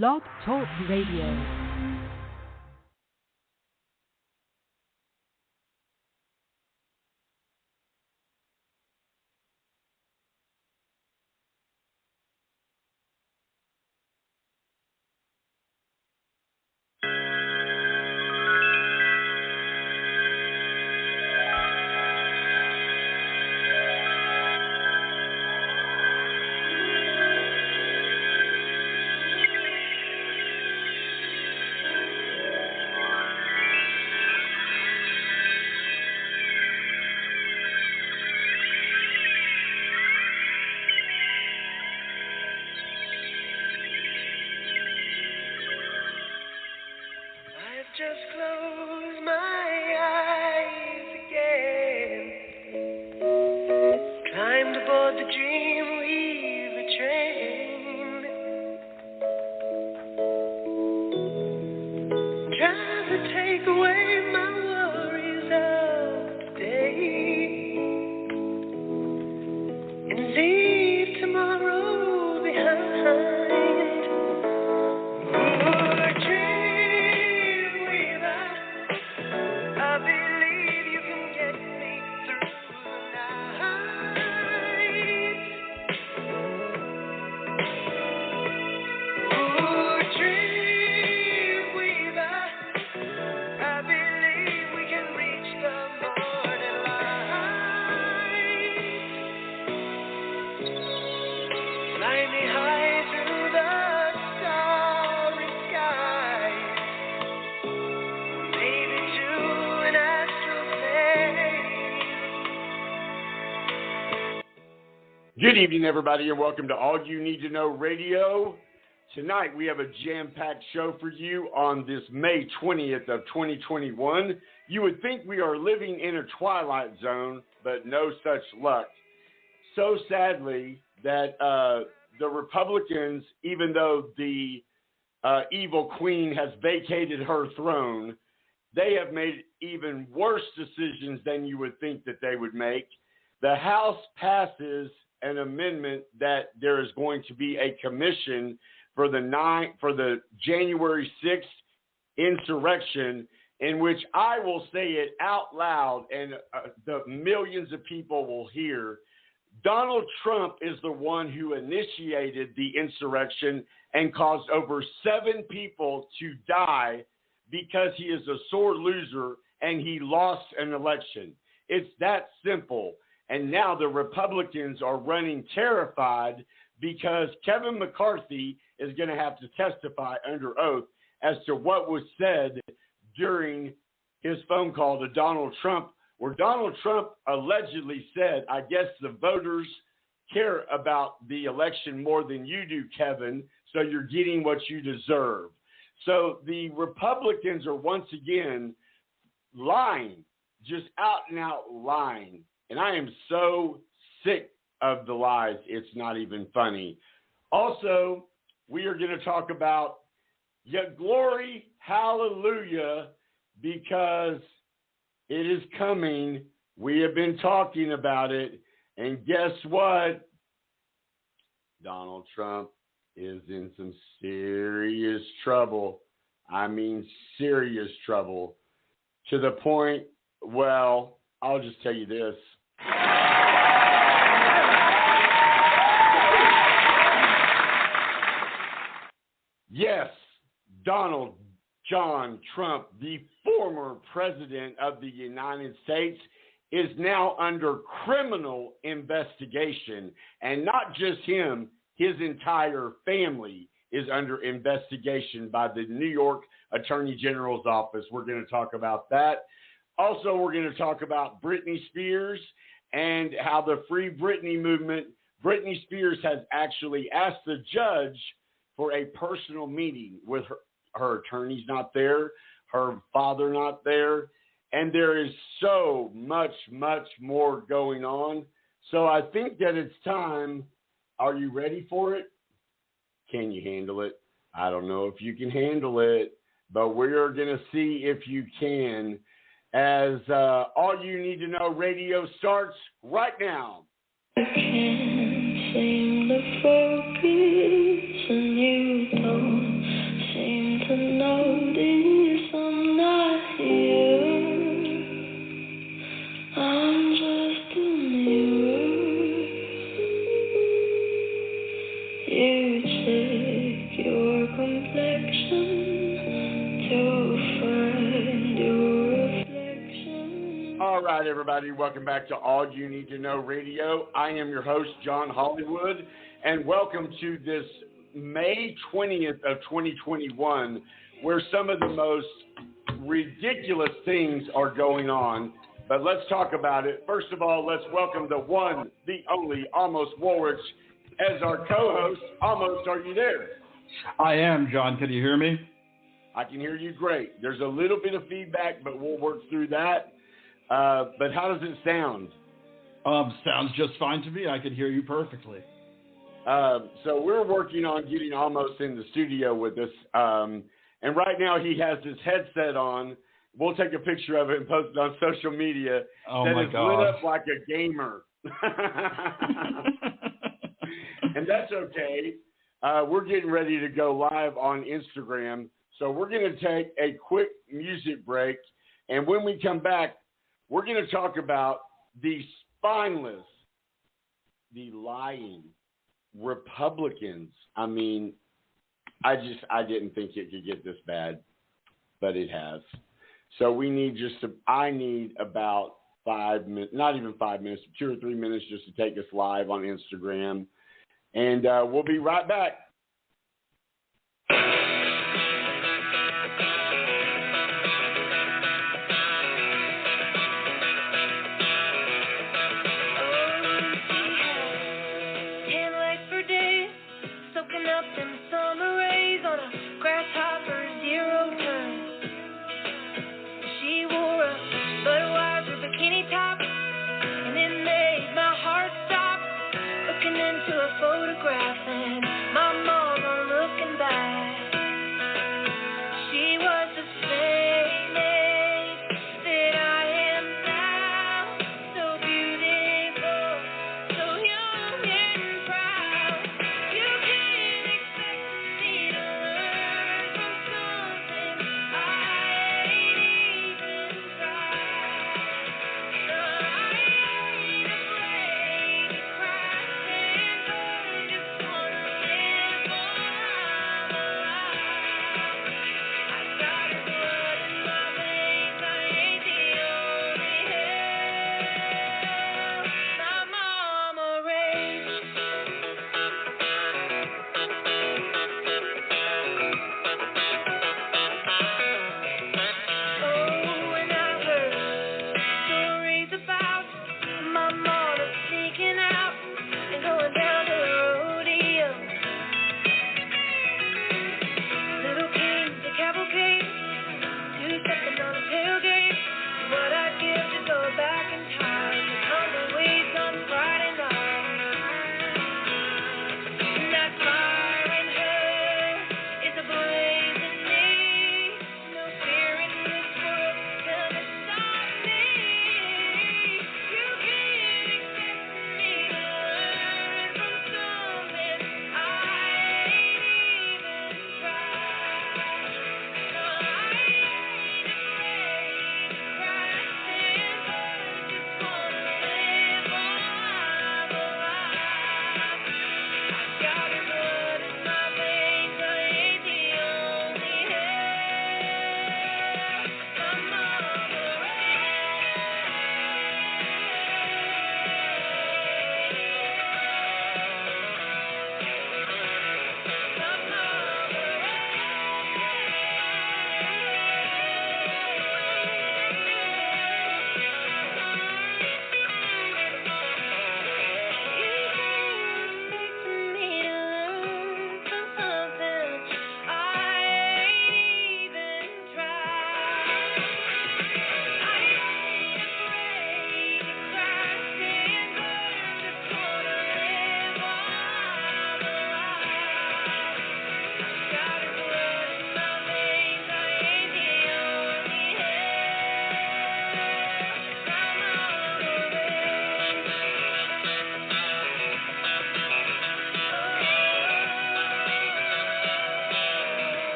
Blog Talk Radio. Good evening, everybody, and welcome to All You Need to Know Radio. Tonight, we have a jam-packed show for you on this May 20th of 2021. You would think we are living in a twilight zone, but no such luck. So sadly that the Republicans, even though the evil queen has vacated her throne, they have made even worse decisions than you would think that they would make. The House passes an amendment that there is going to be a commission for the January 6th insurrection, in which I will say it out loud and the millions of people will hear. Donald Trump is the one who initiated the insurrection and caused over 7 people to die because he is a sore loser and he lost an election. It's that simple. And now the Republicans are running terrified because Kevin McCarthy is going to have to testify under oath as to what was said during his phone call to Donald Trump, where Donald Trump allegedly said, I guess the voters care about the election more than you do, Kevin, so you're getting what you deserve. So the Republicans are once again lying, just out and out lying. And I am so sick of the lies, it's not even funny. Also, we are going to talk about yet glory, hallelujah, because it is coming. We have been talking about it. And guess what? Donald Trump is in some serious trouble. I mean, serious trouble. To the point, well, I'll just tell you this. Yes, Donald John Trump, the former president of the United States, is now under criminal investigation. And not just him, his entire family is under investigation by the New York Attorney General's office. We're going to talk about that. Also, we're going to talk about Britney Spears and how the Free Britney movement, Britney Spears has actually asked the judge for a personal meeting with her attorney's not there, her father not there, and there is so much, much more going on. So I think that it's time. Are you ready for it? Can you handle it? I don't know if you can handle it, but we're going to see if you can. As All You Need to Know Radio starts right now. I can't seem to focus and you don't All right, everybody, welcome back to All You Need to Know Radio. I am your host, John Hollywood, and welcome to this May 20th of 2021, where some of the most ridiculous things are going on. But let's talk about it. First of all, let's welcome the one, the only, Amos Woolrich, as our co-host. Amos, are you there? I am, John. Can you hear me? I can hear you great. There's a little bit of feedback, but we'll work through that. But how does it sound? Sounds just fine to me. I can hear you perfectly. So we're working on getting Amos in the studio with us. And right now he has his headset on. We'll take a picture of it and post it on social media. Oh, that my is God. lit up like a gamer. And that's okay. We're getting ready to go live on Instagram. So we're going to take a quick music break. And when we come back, we're going to talk about the spineless, the lying Republicans. I mean, I didn't think it could get this bad, but it has. So I need about 5 minutes, not even 5 minutes, 2 or 3 minutes just to take us live on Instagram. And we'll be right back.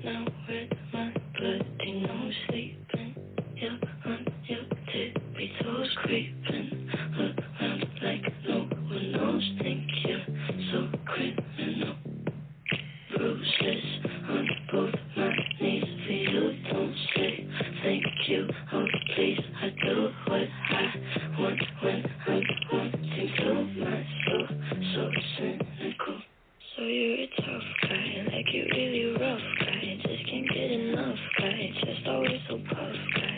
Now with my bloody no sleeping. Yeah, on your tippy toes, creeping around like no one knows. Think you're so criminal. Bruises on both my knees for you. Don't say thank you. Oh, please, I do what I want when I'm wanting to. Myself so cynical. So you're a tough guy, like you're really rough guy. Just can't get enough guy, just always so puff guy.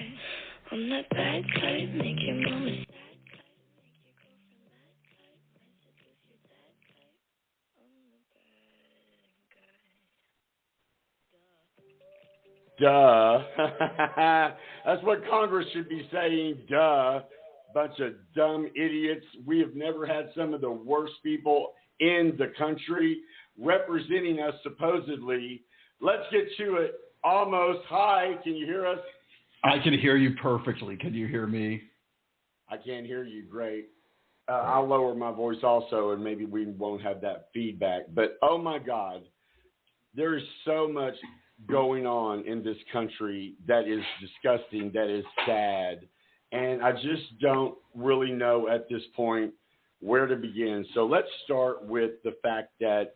I'm that bad type, make your mama sad type, make your girlfriend mad type, might seduce your dad type. I'm the bad guy. Duh. That's what Congress should be saying, duh. Bunch of dumb idiots. We have never had some of the worst people in the country representing us, supposedly. Let's get to it. Almost. Hi, can you hear us? I can hear you perfectly. Can you hear me? I can't hear you. Great. I'll lower my voice also, and maybe we won't have that feedback. But, oh, my God, there is so much going on in this country that is disgusting, that is sad. And I just don't really know at this point where to begin. So let's start with the fact that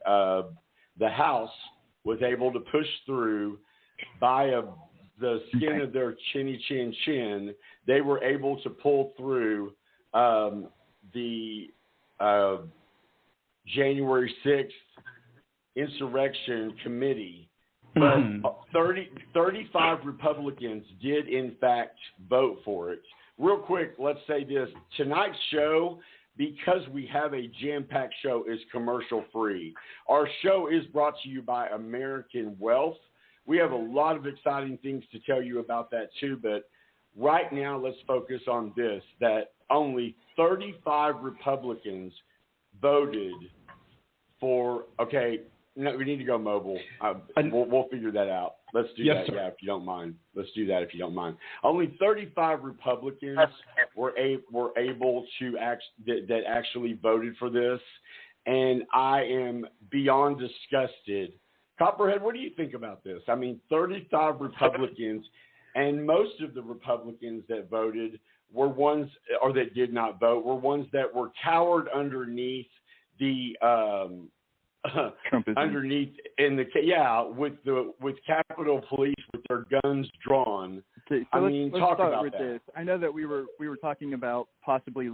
the House was able to push through by the skin of their chinny chin chin. They were able to pull through the January 6th insurrection committee. But 35 Republicans did, in fact, vote for it. Real quick, let's say this. Tonight's show, because we have a jam-packed show, is commercial-free. Our show is brought to you by American Wealth. We have a lot of exciting things to tell you about that, too. But right now, let's focus on this, that only 35 Republicans voted for, okay, no, we need to go mobile. We'll figure that out. Let's do that, sir. yeah, if you don't mind. Let's do that if you don't mind. Only 35 Republicans were able to that actually voted for this, and I am beyond disgusted. Copperhead, what do you think about this? I mean, 35 Republicans, and most of the Republicans that voted were ones, or that did not vote, were ones that were cowered underneath the underneath in the with Capitol Police with their guns drawn. Okay, so let's talk start about with that. this. I know that we were talking about possibly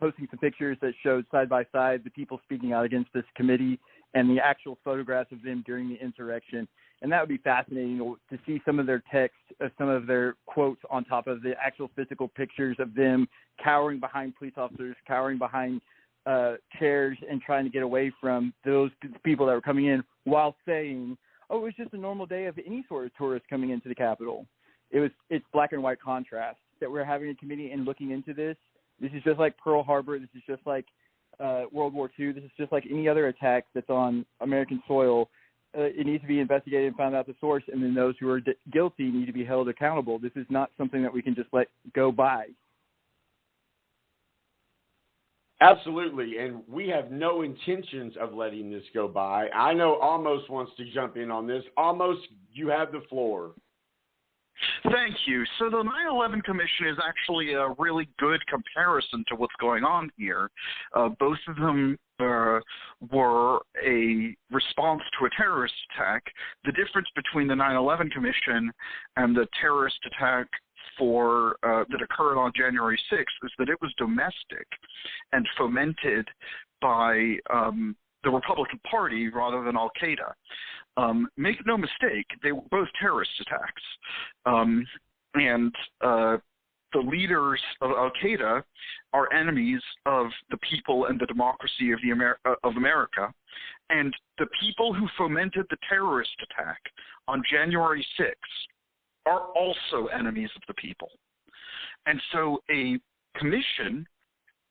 posting some pictures that showed side by side the people speaking out against this committee and the actual photographs of them during the insurrection, and that would be fascinating to see some of their text, some of their quotes on top of the actual physical pictures of them cowering behind police officers, cowering behind chairs and trying to get away from those people that were coming in, while saying, "Oh, it was just a normal day of any sort of tourist coming into the Capitol." It's black and white contrast that we're having a committee and looking into this. This is just like Pearl Harbor. This is just like World War II. This is just like any other attack that's on American soil. It needs to be investigated and found out the source, and then those who are guilty need to be held accountable. This is not something that we can just let go by. Absolutely, and we have no intentions of letting this go by. I know Almost wants to jump in on this. Almost, you have the floor. Thank you. So the 9/11 Commission is actually a really good comparison to what's going on here. Both of them were a response to a terrorist attack. The difference between the 9/11 Commission and the terrorist attack that occurred on January 6th is that it was domestic and fomented by the Republican Party rather than Al-Qaeda. Make no mistake, they were both terrorist attacks. And the leaders of Al-Qaeda are enemies of the people and the democracy of America. And the people who fomented the terrorist attack on January 6th are also enemies of the people. And so a commission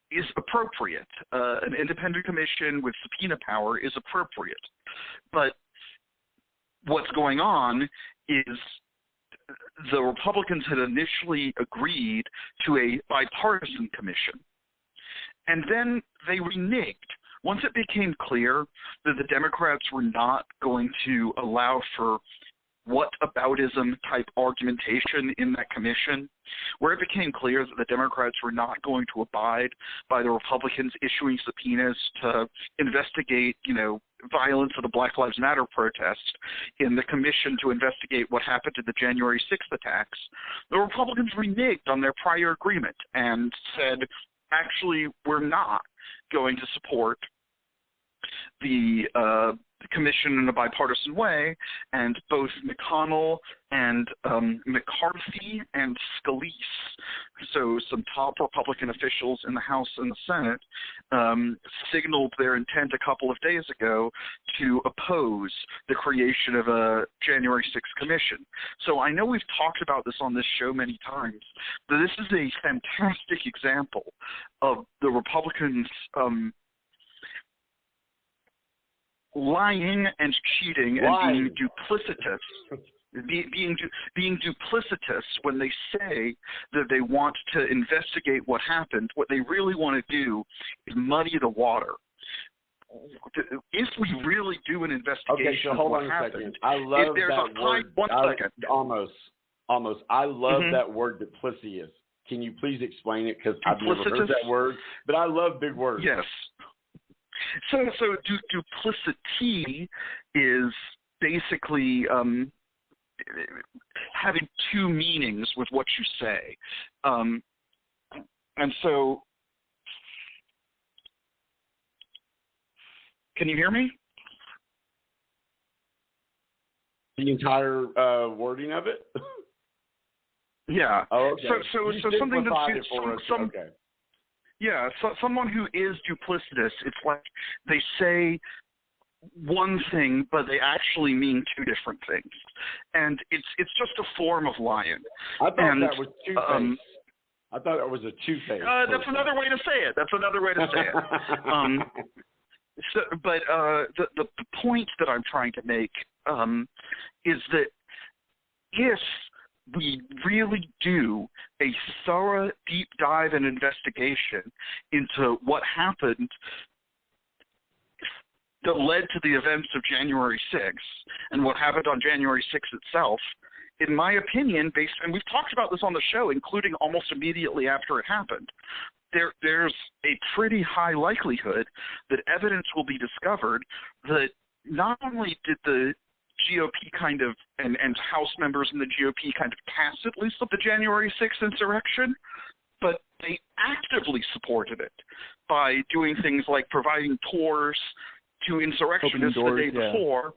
is appropriate. An independent commission with subpoena power is appropriate. But what's going on is the Republicans had initially agreed to a bipartisan commission. And then they reneged. Once it became clear that the Democrats were not going to allow for whataboutism type argumentation in that commission, where it became clear that the Democrats were not going to abide by the Republicans issuing subpoenas to investigate, violence of the Black Lives Matter protests in the commission to investigate what happened to the January 6th attacks, the Republicans reneged on their prior agreement and said, actually, we're not going to support the commission in a bipartisan way, and both McConnell and McCarthy and Scalise, so some top Republican officials in the House and the Senate, signaled their intent a couple of days ago to oppose the creation of a January 6th commission. So I know we've talked about this on this show many times, but this is a fantastic example of the Republicans lying and cheating and being duplicitous, being duplicitous when they say that they want to investigate what happened. What they really want to do is muddy the water. If we really do an investigation so hold of what on a happened, second. I love there's that a word. one second. Almost. I love that word, duplicitous. Can you please explain it? Because I've never heard that word, but I love big words. Yes. So duplicity is basically having two meanings with what you say. And so, can you hear me? The entire wording of it? Yeah. Oh, okay. So something that's okay. Yeah, so someone who is duplicitous, it's like they say one thing, but they actually mean two different things. And it's just a form of lying. I thought that was two-faced. I thought it was a two-faced. That's another way to say it. But the point that I'm trying to make is that if we really do a thorough deep dive and investigation into what happened that led to the events of January 6th and what happened on January 6th itself, in my opinion, and we've talked about this on the show, including almost immediately after it happened, there's a pretty high likelihood that evidence will be discovered that not only did the GOP kind of, and House members in the GOP kind of tacitly support the January 6th insurrection, but they actively supported it by doing things like providing tours to insurrectionists the day before.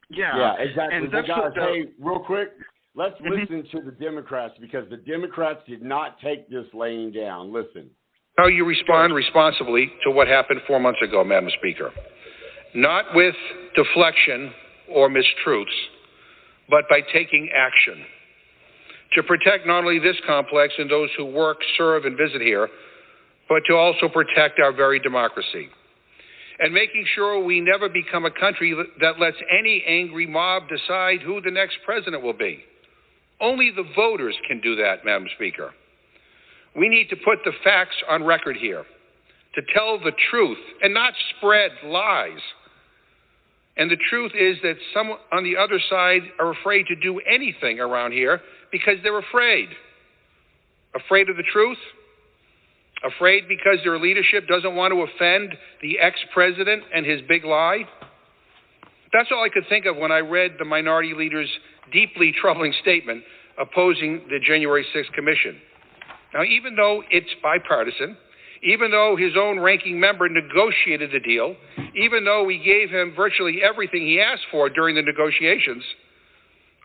Yeah, exactly. And guys, hey, real quick, let's listen to the Democrats, because the Democrats did not take this laying down. Listen. How you respond responsibly to what happened 4 months ago, Madam Speaker. Not with deflection or mistruths, but by taking action to protect not only this complex and those who work, serve, and visit here, but to also protect our very democracy. And making sure we never become a country that lets any angry mob decide who the next president will be. Only the voters can do that, Madam Speaker. We need to put the facts on record here, to tell the truth and not spread lies. And the truth is that some on the other side are afraid to do anything around here because they're afraid. Afraid of the truth? Afraid because their leadership doesn't want to offend the ex-president and his big lie? That's all I could think of when I read the minority leader's deeply troubling statement opposing the January 6th Commission. Now, even though it's bipartisan, even though his own ranking member negotiated the deal, even though we gave him virtually everything he asked for during the negotiations,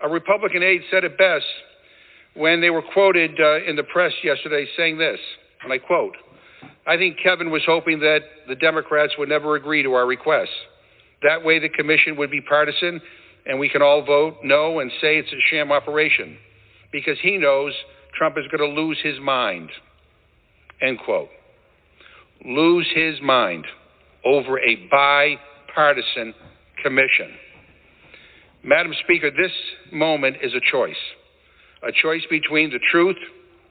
a Republican aide said it best when they were quoted in the press yesterday saying this, and I quote, "I think Kevin was hoping that the Democrats would never agree to our requests. That way the commission would be partisan and we can all vote no and say it's a sham operation because he knows Trump is going to lose his mind." End quote. Lose his mind over a bipartisan commission. Madam Speaker, this moment is a choice between the truth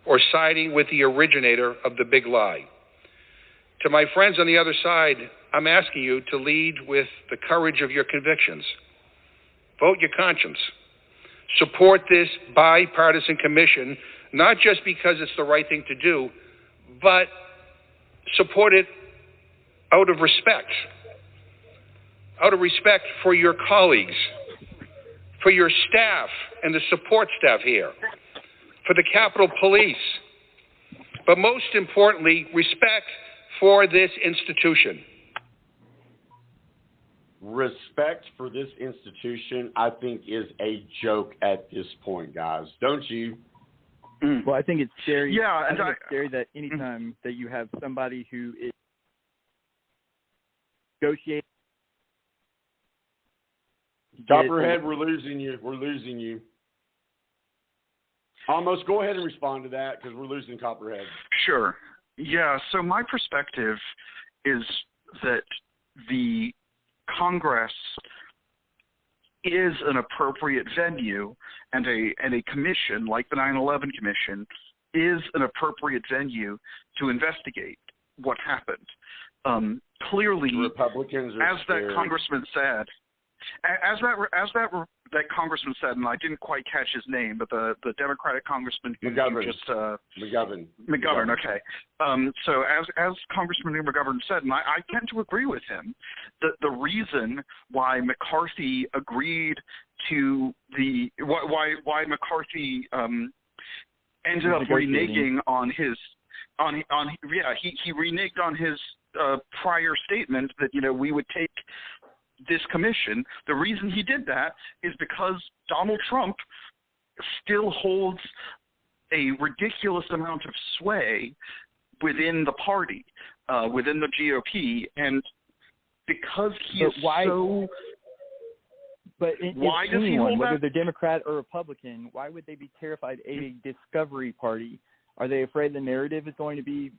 or siding with the originator of the big lie. To my friends on the other side, I'm asking you to lead with the courage of your convictions. Vote your conscience. support this bipartisan commission, not just because it's the right thing to do, but support it out of respect for your colleagues, for your staff and the support staff here, for the Capitol Police, but most importantly, respect for this institution. Respect for this institution, I think, is a joke at this point, guys. Don't you? Well, I think it's scary. Yeah, I think it's scary that anytime that you have somebody who is negotiating. Copperhead, we're losing you. Almost go ahead and respond to that because we're losing Copperhead. Sure. Yeah, so my perspective is that the Congress is an appropriate venue, and a commission like the 9/11 Commission is an appropriate venue to investigate what happened. Clearly, Republicans are as scared. that congressman said, that congressman said, and I didn't quite catch his name, but the Democratic congressman who just McGovern. Okay. So as Congressman McGovern said, and I tend to agree with him, the reason why McCarthy agreed to why McCarthy ended up reneging on his he reneged on his prior statement that we would take this commission. The reason he did that is because Donald Trump still holds a ridiculous amount of sway within the party, within the GOP, and because he is so. But why does he anyone, hold whether that? they're Democrat or Republican, why would they be terrified of a discovery party? Are they afraid the narrative is going to be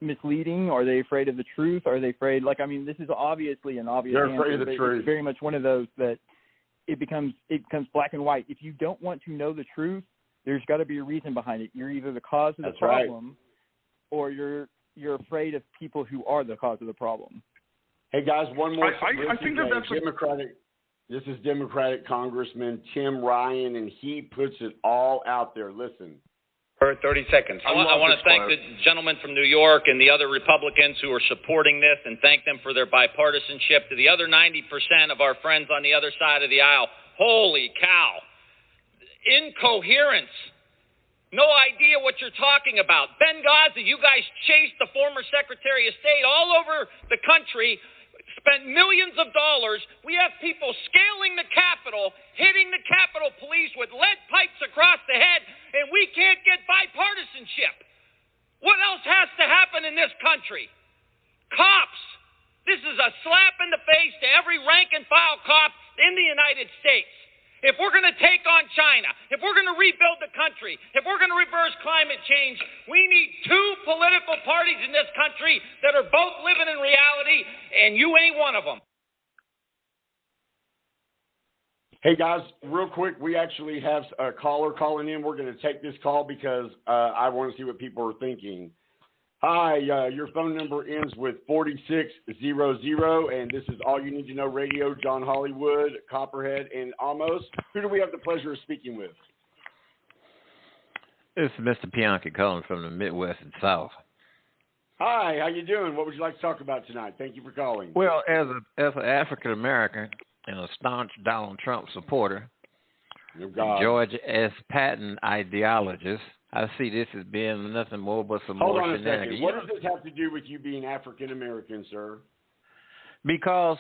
misleading? Are they afraid of the truth? Are they afraid? This is obviously an obvious They're answer, afraid of the truth. It's very much one of those that it becomes black and white. If you don't want to know the truth, there's got to be a reason behind it. You're either the cause of the problem, or you're afraid of people who are the cause of the problem. Hey guys, one more. I think that's Democratic. This is Democratic Congressman Tim Ryan, and he puts it all out there. Listen. For 30 seconds. I want to thank the gentleman from New York and the other Republicans who are supporting this, and thank them for their bipartisanship. To the other 90% of our friends on the other side of the aisle, holy cow. Incoherence. No idea what you're talking about. Benghazi, you guys chased the former Secretary of State all over the country, spent millions of dollars. We have people scaling the Capitol, hitting the Capitol Police with lead pipes across the head, and we can't get bipartisanship. What else has to happen in this country? Cops. This is a slap in the face to every rank and file cop in the United States. If we're going to take on China, if we're going to rebuild the country, if we're going to reverse climate change, we need two political parties in this country that are both living in reality, and you ain't one of them. Hey guys, real quick, we actually have a caller calling in. We're going to take this call because I want to see what people are thinking. Hi, your phone number ends with 4600, and this is All You Need to Know Radio. John Hollywood, Copperhead, and Amos. Who do we have the pleasure of speaking with? This is Mr. Pianki calling from the Midwest and South. Hi, how you doing? What would you like to talk about tonight? Thank you for calling. Well, as an African American and a staunch Donald Trump supporter, George S. Patton ideologist, I see this as being nothing more but some more shenanigans. Hold on a second. What does this have to do with you being African American, sir? Because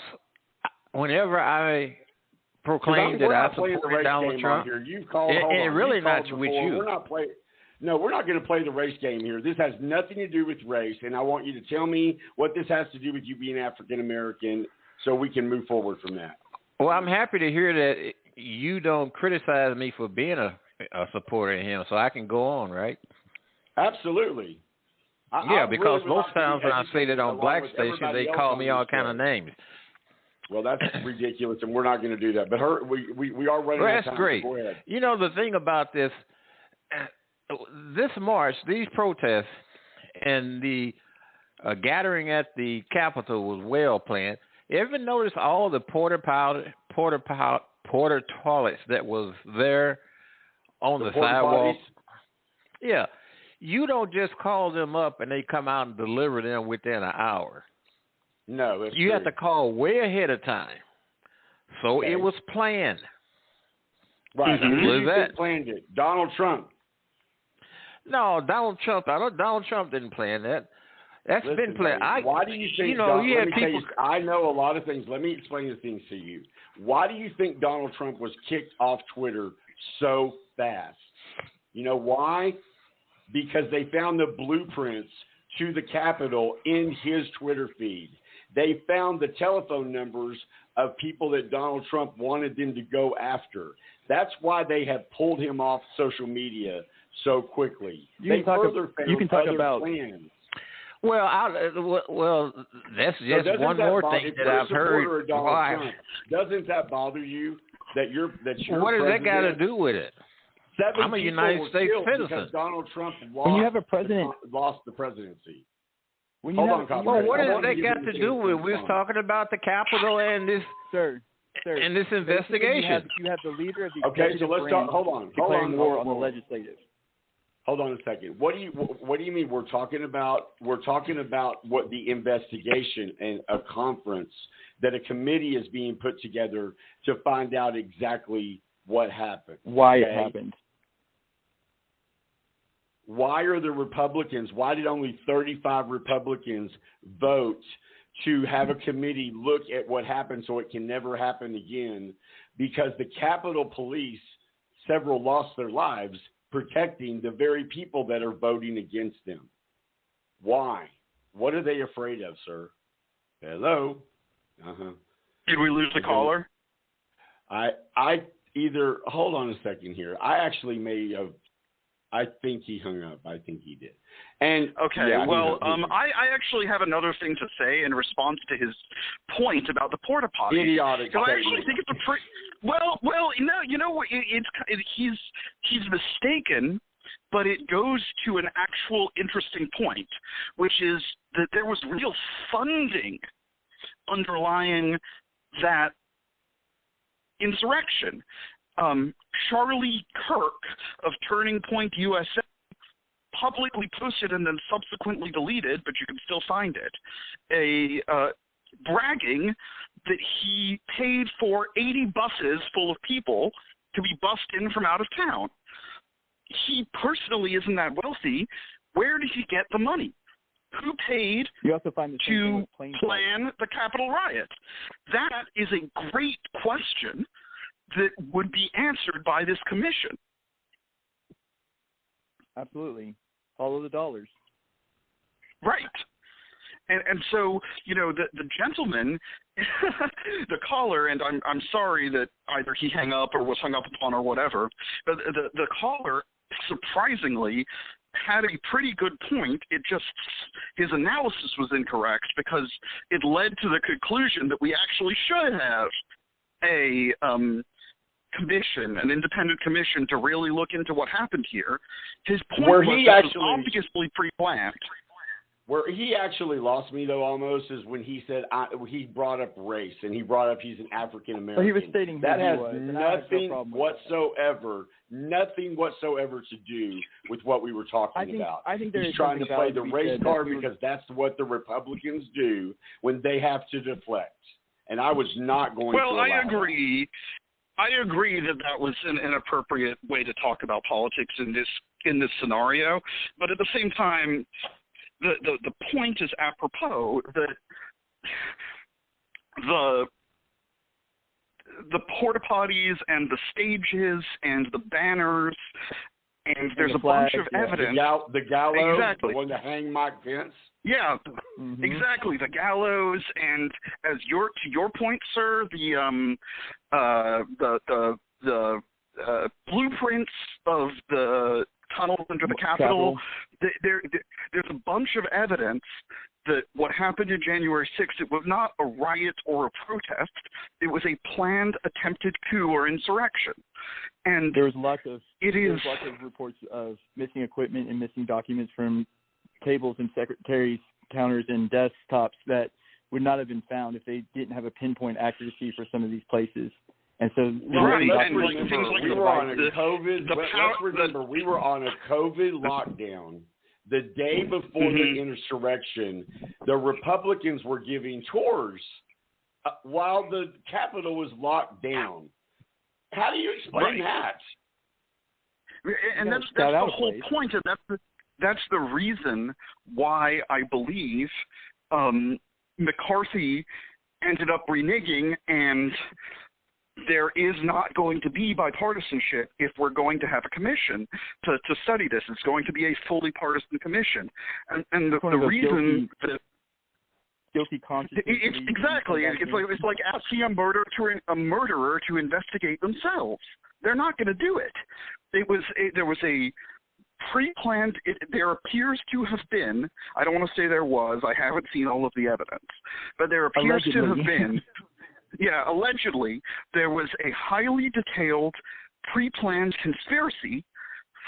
whenever I proclaim that I support Donald Trump, and really not with you. We're not playing. No, we're not going to play the race game here. This has nothing to do with race, and I want you to tell me what this has to do with you being African American, so we can move forward from that. Well, I'm happy to hear that you don't criticize me for being a supporter of him, so I can go on, right? Absolutely. Because most times when I say that on black stations, they call me all kind of names. Well, that's ridiculous, and we're not going to do that. But we are running out of time. That's great. So go ahead. You know, the thing about this march, these protests, and the gathering at the Capitol was well planned. You ever notice all the porta toilets that was there on the sidewalk. Yeah. You don't just call them up and they come out and deliver them within an hour. No, that's you true. have to call way ahead of time. So Okay. it was planned. Right. Mm-hmm. Who do you think planned it? Donald Trump. No, Donald Trump. Donald Trump didn't plan that. That's been planned. Why do you think? I know a lot of things. Let me explain the things to you. Why do you think Donald Trump was kicked off Twitter so fast? You know why? Because they found the blueprints to the Capitol in his Twitter feed. They found the telephone numbers of people that Donald Trump wanted them to go after. That's why they have pulled him off social media so quickly. You can talk about plans. Well, that's just one more thing that I've heard. Why? Trump, doesn't that bother you that you're what does that got to do with it? I'm a United States citizen. Because Donald Trump when you have a president lost the presidency. What does that got to do with? We was talking about the Capitol and this, sir, and this investigation. You have the leader of the okay. So let's talk. Hold on. War on the legislative. Hold on a second. What do you mean? We're talking about what the investigation and a conference that a committee is being put together to find out exactly what happened. Why it happened. Why are the Republicans? Why did only 35 Republicans vote to have a committee look at what happened so it can never happen again? Because the Capitol Police, several lost their lives protecting the very people that are voting against them. Why? What are they afraid of, sir? Hello? Uh-huh. Did we lose the caller? I either, hold on a second here. I actually may have, I think he hung up. I think he did. And okay, yeah, I actually have another thing to say in response to his point about the porta potty. Idiotic. Because I actually think it's a pretty well. You know what? He's mistaken, but it goes to an actual interesting point, which is that there was real funding underlying that insurrection. Charlie Kirk of Turning Point USA publicly posted and then subsequently deleted, but you can still find it, bragging that he paid for 80 buses full of people to be bussed in from out of town. He personally isn't that wealthy. Where did he get the money? Who paid to plan the Capitol riot? That is a great question that would be answered by this commission. Absolutely. Follow the dollars. Right. And so, you know, the gentleman, the caller, and I'm sorry that either he hung up or was hung up upon or whatever, but the caller, surprisingly, had a pretty good point. It just, his analysis was incorrect because it led to the conclusion that we actually should have a commission, an independent commission to really look into what happened here. His point was obviously pre-planned. Where he actually lost me, though, almost, is when he said he brought up race, and he brought up he's an African American. Well, he was stating that has nothing whatsoever to do with what we were talking about. I think he's trying to play the race card because that's what the Republicans do when they have to deflect. And I was not going to allow I agree. I agree that was an inappropriate way to talk about politics in this scenario. But at the same time, the point is apropos that the porta potties and the stages and the banners and there's a bunch of evidence. The gallows, exactly. The one to hang Mike Pence. Yeah, exactly. The gallows, and to your point, sir, the blueprints of the tunnels under the Capitol. There's a bunch of evidence that what happened in January 6th, it was not a riot or a protest. It was a planned attempted coup or insurrection. And there's lots of reports of missing equipment and missing documents from tables and secretaries' counters and desktops that would not have been found if they didn't have a pinpoint accuracy for some of these places. And so let's remember, we were on a COVID lockdown. The day before the insurrection, the Republicans were giving tours while the Capitol was locked down. How do you explain that? And that's the whole point, and that's the reason why I believe McCarthy ended up reneging, and there is not going to be bipartisanship if we're going to have a commission to study this. It's going to be a fully partisan commission. And the reason that guilty conscience. Exactly. It's like asking a murderer to investigate themselves. They're not going to do it. There was a pre-planned. There appears to have been. I don't want to say there was. I haven't seen all of the evidence, but there appears to have been. Yeah, allegedly, there was a highly detailed, pre-planned conspiracy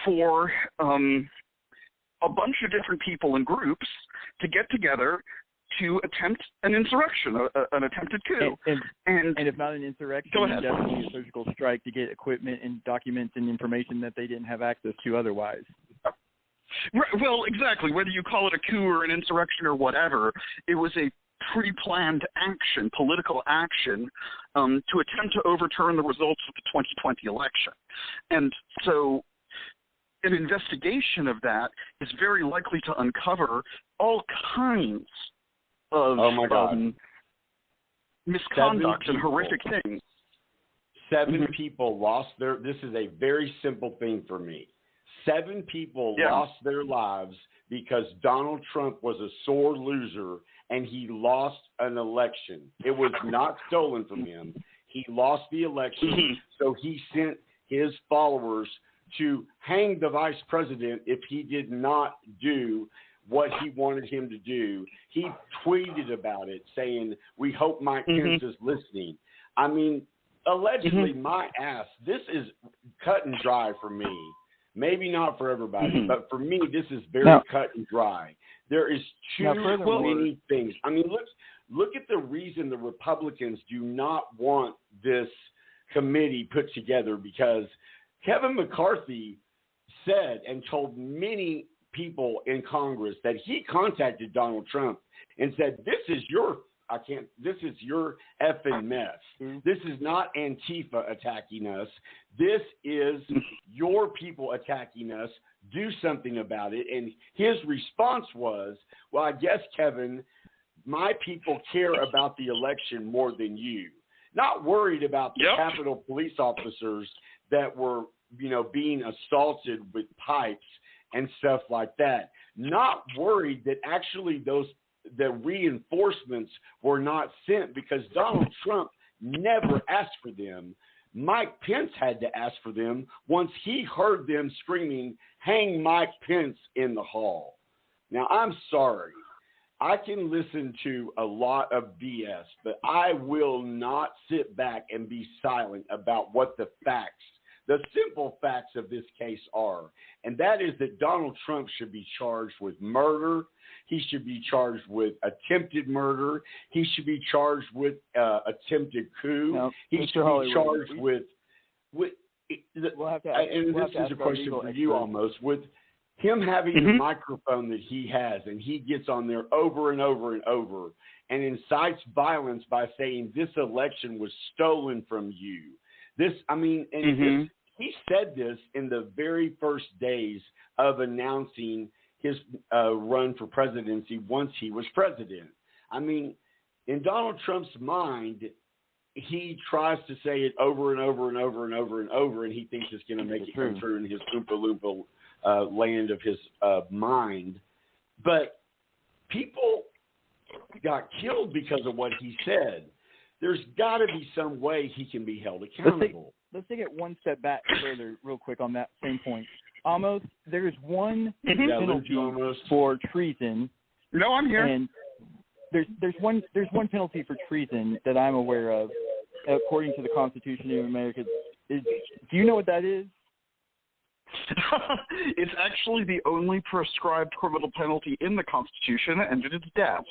for a bunch of different people and groups to get together to attempt an insurrection, an attempted coup. And if not an insurrection, definitely a surgical strike to get equipment and documents and information that they didn't have access to otherwise. Well, exactly. Whether you call it a coup or an insurrection or whatever, it was a pre-planned action, political action, to attempt to overturn the results of the 2020 election. And so an investigation of that is very likely to uncover all kinds of misconduct and horrific things. 7 people lost this is a very simple thing for me. 7 people lost their lives because Donald Trump was a sore loser and he lost an election. It was not stolen from him. He lost the election, so he sent his followers to hang the vice president if he did not do what he wanted him to do. He tweeted about it saying, "We hope Mike Pence is listening." I mean, allegedly, my ass, this is cut and dry for me. Maybe not for everybody, but for me, this is very cut and dry. There is too many things. I mean, look at the reason the Republicans do not want this committee put together, because Kevin McCarthy said and told many people in Congress that he contacted Donald Trump and said, this is your effing mess. This is not Antifa attacking us. This is your people attacking us. Do something about it. And his response was, well, I guess, Kevin, my people care about the election more than you. Not worried about the Capitol police officers that were, being assaulted with pipes and stuff like that. Not worried that actually the reinforcements were not sent because Donald Trump never asked for them. Mike Pence had to ask for them once he heard them screaming, "Hang Mike Pence" in the hall. Now, I'm sorry. I can listen to a lot of BS, but I will not sit back and be silent about what the simple facts of this case are. And that is that Donald Trump should be charged with murder. He should be charged with attempted murder. He should be charged with attempted coup. He should be charged with this is a question for you almost, with him having the microphone that he has, and he gets on there over and over and over and incites violence by saying this election was stolen from you. He said this in the very first days of announcing his run for presidency once he was president. I mean, in Donald Trump's mind, he tries to say it over and over and over and over and over, and he thinks it's going to make it come true in his Oompa Loompa land of his mind. But people got killed because of what he said. There's got to be some way he can be held accountable. Let's take it one step back further real quick on that same point. Almost, there is one penalty for treason. No, I'm here. And there's one penalty for treason that I'm aware of, according to the Constitution of America. Do you know what that is? It's actually the only prescribed criminal penalty in the Constitution, and it is death.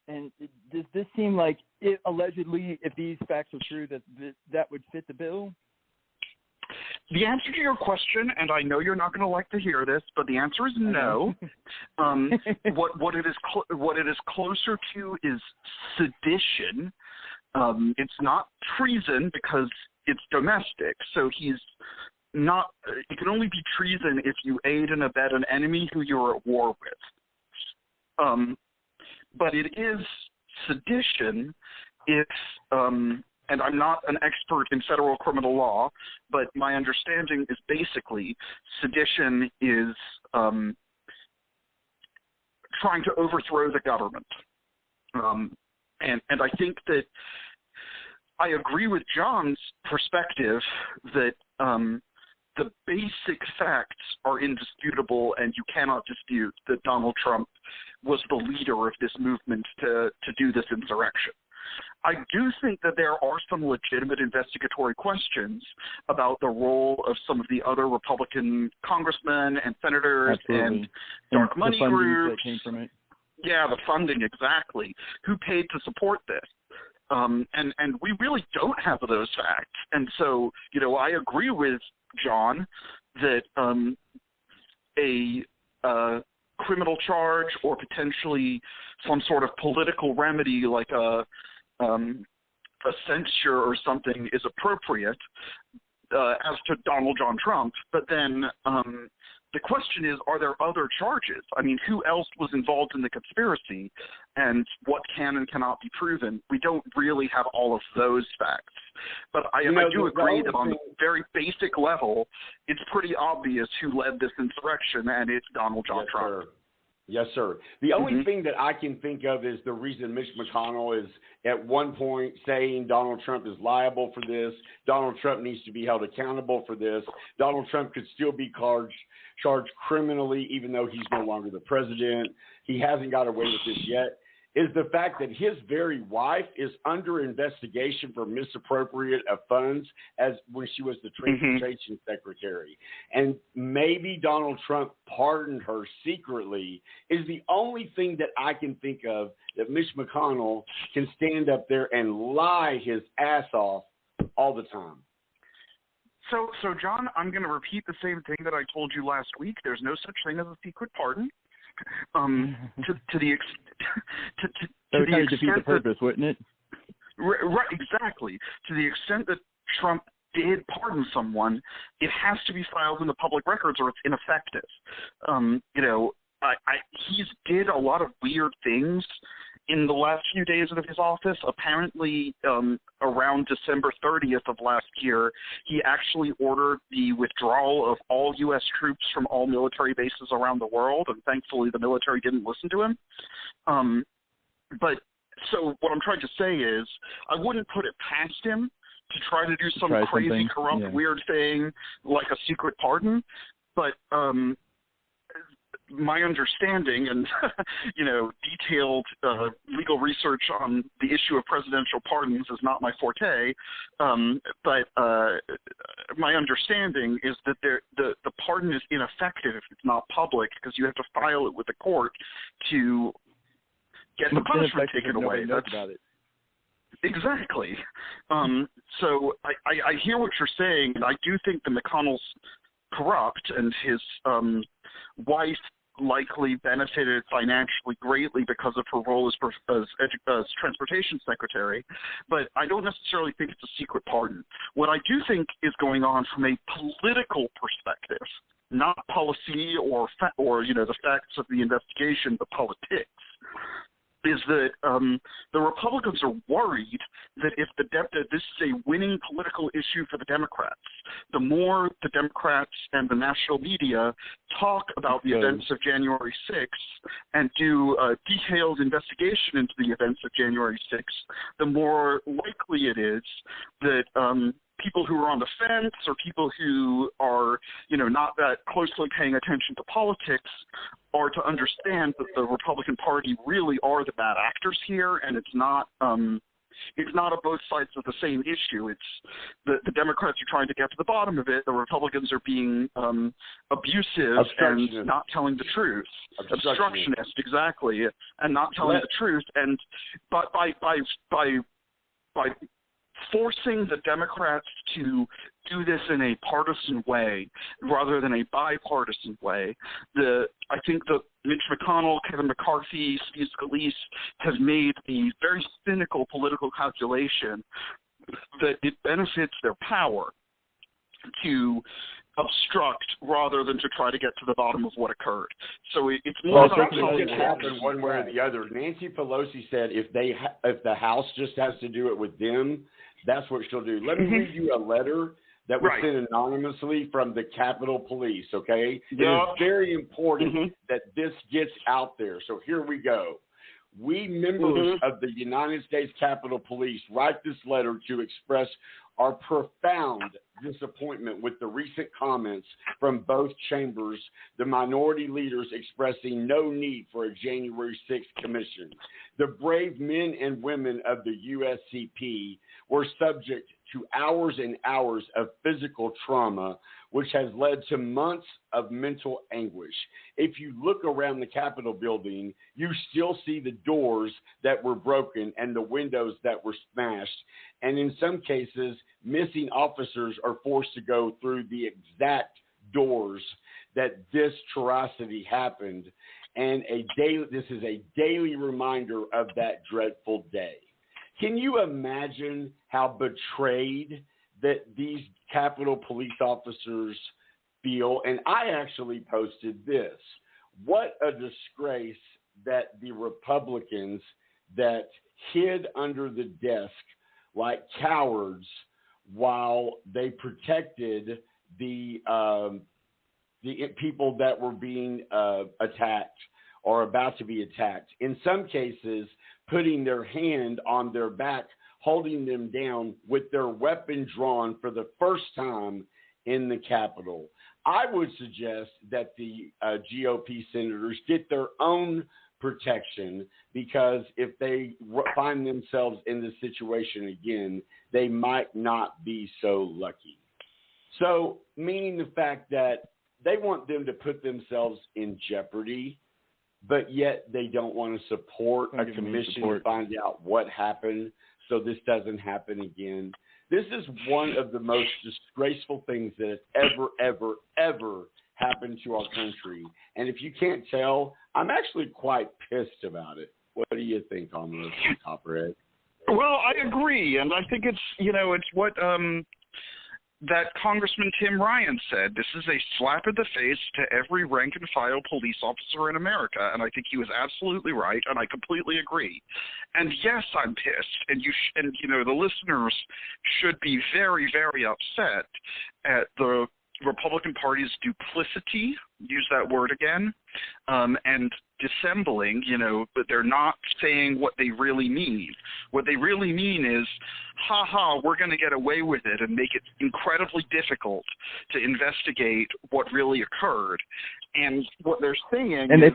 And does this seem like, allegedly, if these facts are true, that would fit the bill? The answer to your question, and I know you're not going to like to hear this, but the answer is no. What it is closer to is sedition. It's not treason because it's domestic. So he's not. It can only be treason if you aid and abet an enemy who you're at war with. But it is sedition if. And I'm not an expert in federal criminal law, but my understanding is basically sedition is trying to overthrow the government. And I think that I agree with John's perspective that the basic facts are indisputable, and you cannot dispute that Donald Trump was the leader of this movement to do this insurrection. I do think that there are some legitimate investigatory questions about the role of some of the other Republican congressmen and senators and dark money groups. That came from it. Yeah, the funding, exactly. Who paid to support this? And we really don't have those facts. And so, I agree with John that a criminal charge or potentially some sort of political remedy like a censure or something is appropriate as to Donald John Trump. But then the question is, are there other charges? I mean, who else was involved in the conspiracy and what can and cannot be proven? We don't really have all of those facts. But I do agree that on the very basic level, it's pretty obvious who led this insurrection, and it's Donald John Trump. Sir. Yes, sir. The only thing that I can think of is the reason Mitch McConnell is at one point saying Donald Trump is liable for this. Donald Trump needs to be held accountable for this. Donald Trump could still be charged criminally even though he's no longer the president. He hasn't got away with this yet. Is the fact that his very wife is under investigation for misappropriate of funds as when she was the transportation secretary. And maybe Donald Trump pardoned her secretly is the only thing that I can think of that Mitch McConnell can stand up there and lie his ass off all the time. So John, I'm going to repeat the same thing that I told you last week. There's no such thing as a secret pardon. To the defeat the purpose, wouldn't it? Right, exactly. To the extent that Trump did pardon someone, it has to be filed in the public records or it's ineffective. He's did a lot of weird things in the last few days of his office. Apparently, around December 30th of last year, he actually ordered the withdrawal of all U.S. troops from all military bases around the world, and thankfully the military didn't listen to him. But so what I'm trying to say is I wouldn't put it past him to try to do some crazy, corrupt, weird thing like a secret pardon, but my understanding and, detailed legal research on the issue of presidential pardons is not my forte, but my understanding is that the pardon is ineffective if it's not public because you have to file it with the court to get the punishment taken away. That's about it. Exactly. So I hear what you're saying, and I do think that McConnell's corrupt and his wife likely benefited financially greatly because of her role as transportation secretary, but I don't necessarily think it's a secret pardon. What I do think is going on from a political perspective, not policy or the facts of the investigation, but politics, is that the Republicans are worried that if this is a winning political issue for the Democrats, the more the Democrats and the national media talk about the events of January 6th and do a detailed investigation into the events of January 6th, the more likely it is that people who are on the fence or people who are, not that closely paying attention to politics are to understand that the Republican Party really are the bad actors here, and it's not it's not a both sides of the same issue. It's the Democrats are trying to get to the bottom of it. The Republicans are being abusive and not telling the truth. Obstructionist, exactly, and not telling the truth. And but by forcing the Democrats to do this in a partisan way rather than a bipartisan way, I think that Mitch McConnell, Kevin McCarthy, Steve Scalise have made the very cynical political calculation that it benefits their power to obstruct rather than to try to get to the bottom of what occurred. So it's more about it can happen one way or the other. Nancy Pelosi said if the House just has to do it with them, that's what she'll do. Let me read you a letter that was sent anonymously from the Capitol Police, okay? It is very important that this gets out there. So here we go. We members of the United States Capitol Police write this letter to express our profound disappointment with the recent comments from both chambers, the minority leaders expressing no need for a January 6th commission. The brave men and women of the USCP were subject to hours and hours of physical trauma, which has led to months of mental anguish. If you look around the Capitol building, you still see the doors that were broken and the windows that were smashed. And in some cases, missing officers are forced to go through the exact doors that this atrocity happened. And this is a daily reminder of that dreadful day. Can you imagine how betrayed that these Capitol Police officers feel? And I actually posted this. What a disgrace that the Republicans that hid under the desk like cowards while they protected the people that were being attacked or about to be attacked. In some cases, putting their hand on their back, holding them down with their weapon drawn for the first time in the Capitol. I would suggest that the GOP senators get their own protection, because if they find themselves in this situation again, they might not be so lucky. So, meaning the fact that they want them to put themselves in jeopardy, but yet they don't want to support a commission to find out what happened so this doesn't happen again. This is one of the most disgraceful things that has ever happened to our country. And if you can't tell, I'm actually quite pissed about it. What do you think on this, Copperhead? Well, I agree, and I think it's what that Congressman Tim Ryan said. This is a slap in the face to every rank-and-file police officer in America, and I think he was absolutely right, and I completely agree. And yes, I'm pissed, and the listeners should be very, very upset at the Republican Party's duplicity, use that word again, and dissembling, but they're not saying what they really mean. What they really mean is, we're going to get away with it and make it incredibly difficult to investigate what really occurred. And what they're saying is,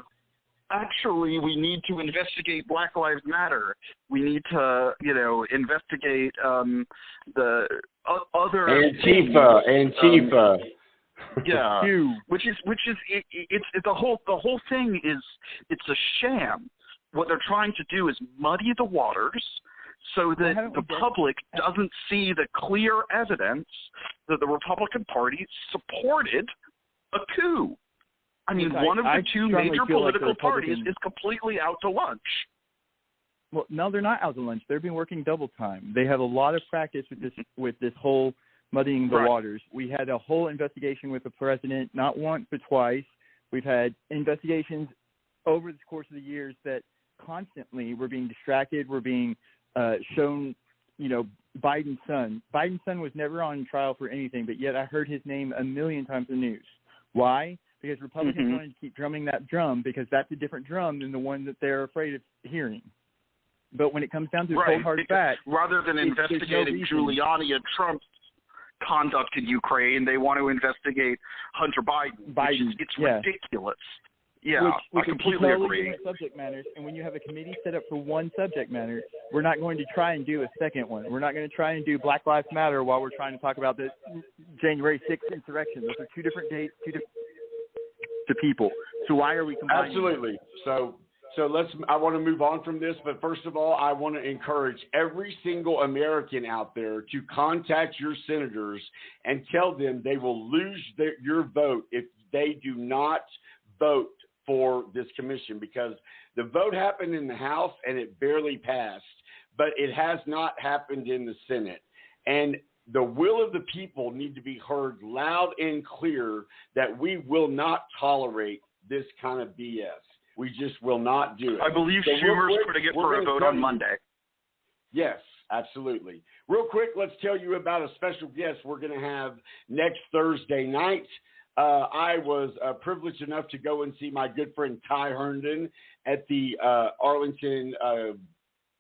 actually, we need to investigate Black Lives Matter. We need to, investigate the other Antifa. Yeah, which is the whole thing is, it's a sham. What they're trying to do is muddy the waters so that the public doesn't see the clear evidence that the Republican Party supported a coup. I mean, one of the two major political parties is completely out to lunch. Well, no, they're not out to lunch. They've been working double time. They have a lot of practice with this whole muddying the waters. We had a whole investigation with the president, not once but twice. We've had investigations over the course of the years that constantly were being distracted. We're being shown, Biden's son. Biden's son was never on trial for anything, but yet I heard his name a million times in the news. Why? Because Republicans wanted to keep drumming that drum, because that's a different drum than the one that they're afraid of hearing. But when it comes down to cold hard facts, rather than investigating Giuliani and Trump's conduct in Ukraine, they want to investigate Hunter Biden. It's ridiculous. Yeah, which I completely totally agree. different subject matters. And when you have a committee set up for one subject matter, we're not going to try and do a second one. We're not going to try and do Black Lives Matter while we're trying to talk about the January 6th insurrection. Those are two different dates, two different to people. So why are we combining? Absolutely. So I want to move on from this, but first of all, I want to encourage every single American out there to contact your senators and tell them they will lose your vote if they do not vote for this commission, because the vote happened in the House and it barely passed, but it has not happened in the Senate. And the will of the people need to be heard loud and clear that we will not tolerate this kind of BS. We just will not do it. I believe Schumer's putting it for a vote on Monday. Yes, absolutely. Real quick, let's tell you about a special guest we're going to have next Thursday night. I was privileged enough to go and see my good friend Ty Herndon at the Arlington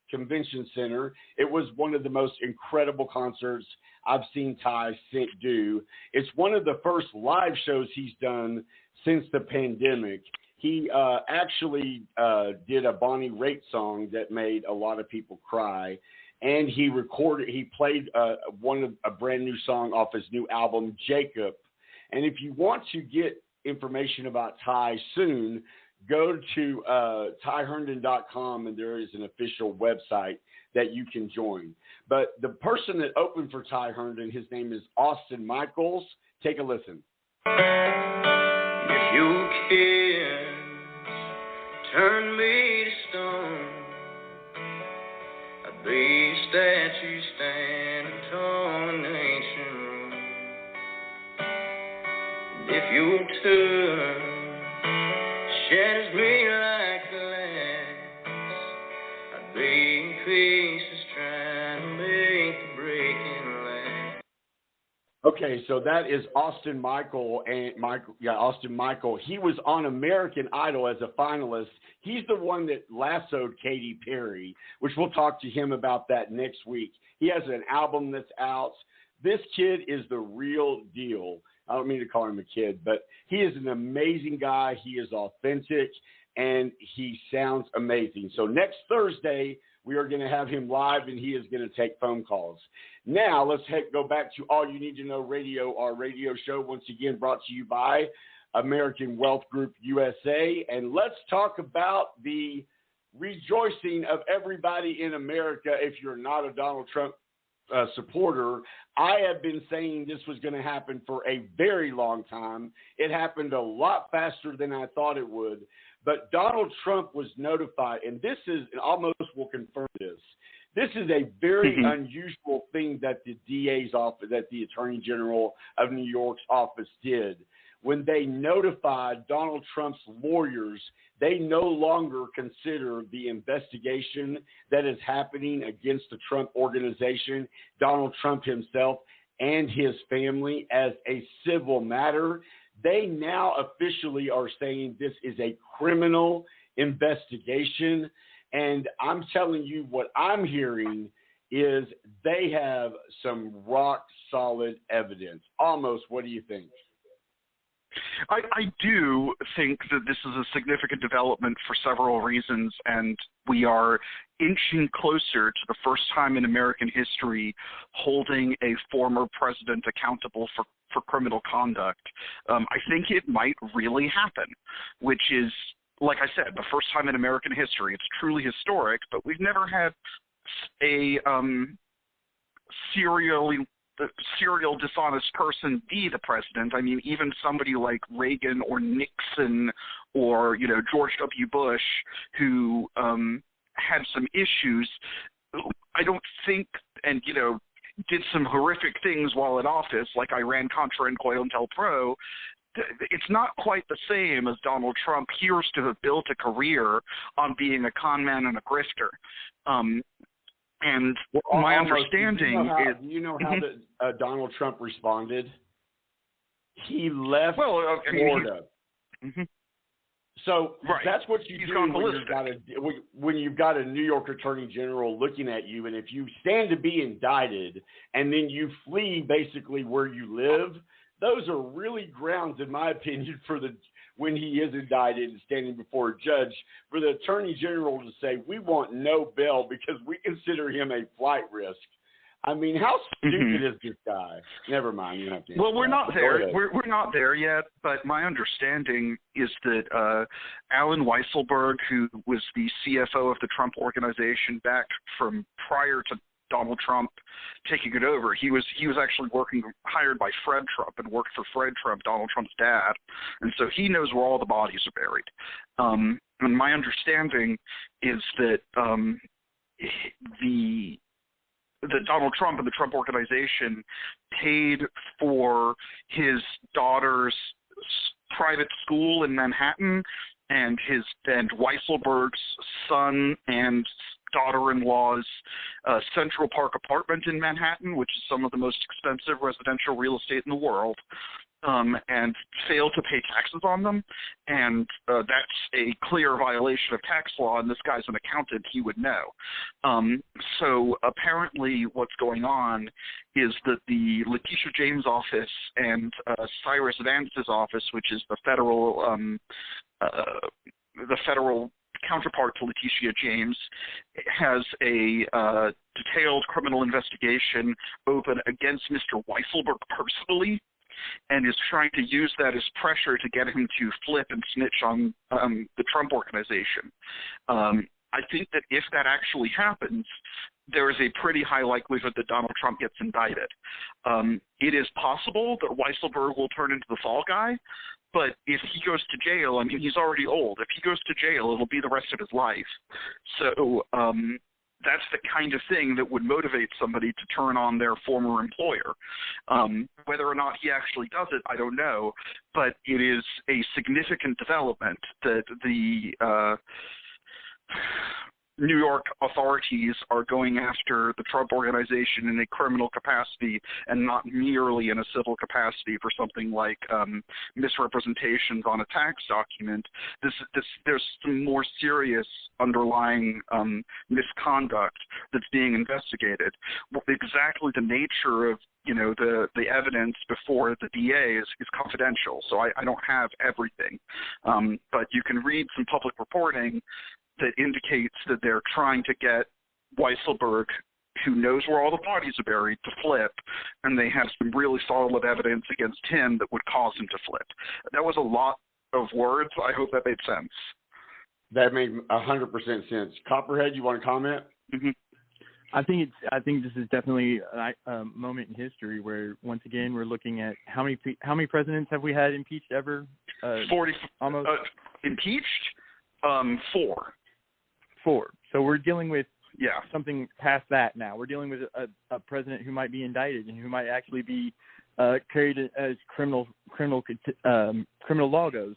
Convention Center. It was one of the most incredible concerts I've seen Ty do. It's one of the first live shows he's done since the pandemic. He actually did a Bonnie Raitt song that made a lot of people cry, and he played a brand new song off his new album, Jacob. And if you want to get information about Ty soon, go to tyherndon.com, and there is an official website that you can join. But the person that opened for Ty Herndon, his name is Austin Michaels. Take a listen. If you kiss, turn me to stone, I'd be a statue standing tall in ancient room. If you turn, shatters me like glass, I'd be in pieces trying to make the breaking last. Okay, so that is Austin Michael. Austin Michael. He was on American Idol as a finalist. He's the one that lassoed Katy Perry, which we'll talk to him about that next week. He has an album that's out. This kid is the real deal. I don't mean to call him a kid, but he is an amazing guy. He is authentic, and he sounds amazing. So next Thursday, we are going to have him live, and he is going to take phone calls. Now, let's go back to All You Need to Know Radio, our radio show, once again brought to you by American Wealth Group USA. And let's talk about the rejoicing of everybody in America. If you're not a Donald Trump supporter, I have been saying this was going to happen for a very long time. It happened a lot faster than I thought it would. But Donald Trump was notified, and this is, and almost will confirm this. This is a very unusual thing that the DA's office, that the Attorney General of New York's office did. When they notified Donald Trump's lawyers, they no longer consider the investigation that is happening against the Trump organization, Donald Trump himself, and his family as a civil matter. They now officially are saying this is a criminal investigation. And I'm telling you, what I'm hearing is they have some rock solid evidence. Almost, what do you think? I do think that this is a significant development for several reasons, and we are inching closer to the first time in American history holding a former president accountable for criminal conduct. I think it might really happen, which is, like I said, the first time in American history. It's truly historic, but we've never had a serial dishonest person be the president. I mean, even somebody like Reagan or Nixon or, George W. Bush, who had some issues, I don't think, and, did some horrific things while in office, like Iran-Contra and COINTELPRO. It's not quite the same as Donald Trump appears to have built a career on being a con man and a grifter. And my understanding is... Do you know how Donald Trump responded? He left Florida. So that's what you do when you've got a New York Attorney General looking at you, and if you stand to be indicted and then you flee basically where you live, those are really grounds, in my opinion, for the when he is indicted and standing before a judge, for the Attorney General to say, we want no bail because we consider him a flight risk. I mean, how stupid is this guy? Never mind. You don't have to. Well, we're not there. We're not there yet. But my understanding is that Alan Weisselberg, who was the CFO of the Trump Organization back from prior to Donald Trump taking it over, he was actually hired by Fred Trump and worked for Fred Trump, Donald Trump's dad, and so he knows where all the bodies are buried. And my understanding is that the Donald Trump and the Trump Organization paid for his daughter's private school in Manhattan and Weisselberg's son and daughter-in-law's Central Park apartment in Manhattan, which is some of the most expensive residential real estate in the world, and failed to pay taxes on them. And that's a clear violation of tax law, and this guy's an accountant. He would know. So apparently what's going on is that the Letitia James office and Cyrus Vance's office, which is the federal counterpart to Letitia James, has a detailed criminal investigation open against Mr. Weisselberg personally, and is trying to use that as pressure to get him to flip and snitch on the Trump Organization. I think that if that actually happens, there is a pretty high likelihood that Donald Trump gets indicted. It is possible that Weisselberg will turn into the fall guy, but if he goes to jail, I mean, he's already old. If he goes to jail, it'll be the rest of his life. So that's the kind of thing that would motivate somebody to turn on their former employer. Whether or not he actually does it, I don't know, but it is a significant development that the New York authorities are going after the Trump Organization in a criminal capacity and not merely in a civil capacity for something like misrepresentations on a tax document. There's some more serious underlying misconduct that's being investigated. Exactly the nature of the evidence before the DA is confidential, so I don't have everything. But you can read some public reporting that indicates that they're trying to get Weisselberg, who knows where all the bodies are buried, to flip, and they have some really solid evidence against him that would cause him to flip. That was a lot of words. I hope that made sense. That made 100% sense. Copperhead, you want to comment? Mm-hmm. I think this is definitely a moment in history where, once again, we're looking at how many presidents have we had impeached ever? 40 almost impeached. 4. So we're dealing with something past that now. We're dealing with a president who might be indicted and who might actually be carried as criminal law goes.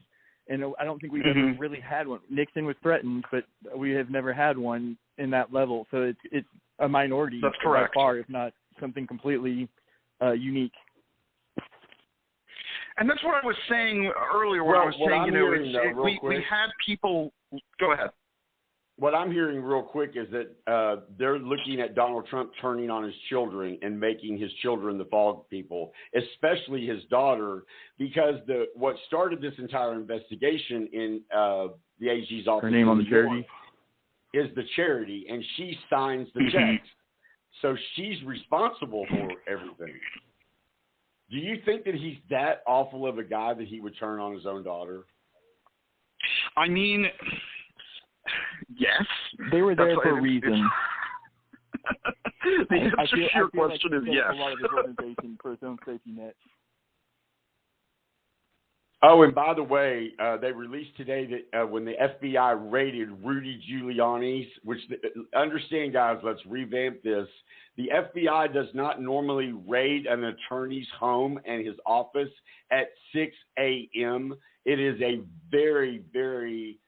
And I don't think we've ever really had one. Nixon was threatened, but we have never had one in that level. So it's a minority. That's correct. By far, if not something completely unique. And that's what I was saying earlier when I was saying, we had people – go ahead. What I'm hearing real quick is that they're looking at Donald Trump turning on his children and making his children the fall people, especially his daughter, because what started this entire investigation in the AG's office, her name on the charity, is the charity, and she signs the checks. So she's responsible for everything. Do you think that he's that awful of a guy that he would turn on his own daughter? I mean, yes. They were there for a reason. The answer to your question is yes. A lot of his organization for his own safety net. Oh, and by the way, they released today that when the FBI raided Rudy Giuliani's, which, understand, guys, let's revamp this. The FBI does not normally raid an attorney's home and his office at 6 a.m. It is a very, very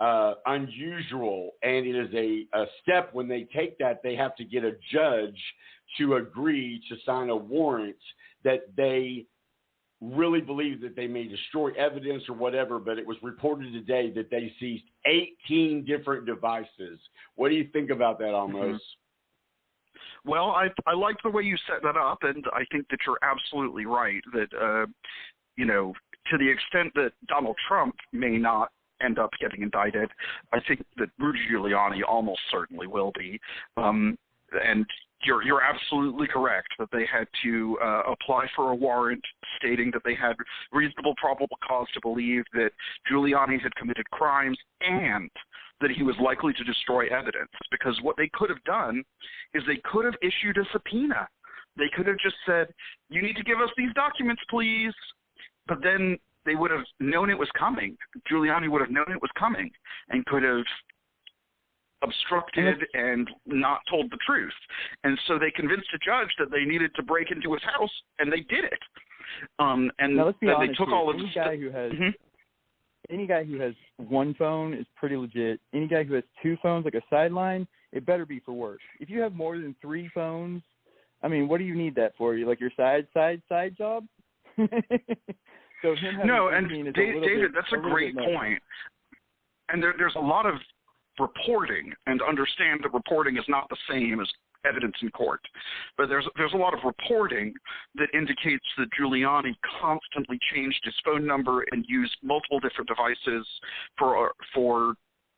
unusual, and it is a step when they take that, they have to get a judge to agree to sign a warrant that they really believe that they may destroy evidence or whatever, but it was reported today that they seized 18 different devices. What do you think about that, Amos? Well, I like the way you set that up, and I think that you're absolutely right that, to the extent that Donald Trump may not end up getting indicted, I think that Rudy Giuliani almost certainly will be. And you're absolutely correct that they had to apply for a warrant stating that they had reasonable probable cause to believe that Giuliani had committed crimes and that he was likely to destroy evidence. Because what they could have done is they could have issued a subpoena. They could have just said, you need to give us these documents, please. But then they would have known it was coming. Giuliani would have known it was coming and could have obstructed and not told the truth. And so they convinced a judge that they needed to break into his house, and they did it. And now, let's be then honest they took here. all of Any guy who has one phone is pretty legit. Any guy who has two phones, like a sideline, it better be for work. If you have more than three phones, I mean, what do you need that for? You like your side job? So him having no, and David, that's a great point. And there's a lot of reporting, and understand that reporting is not the same as evidence in court. But there's a lot of reporting that indicates that Giuliani constantly changed his phone number and used multiple different devices for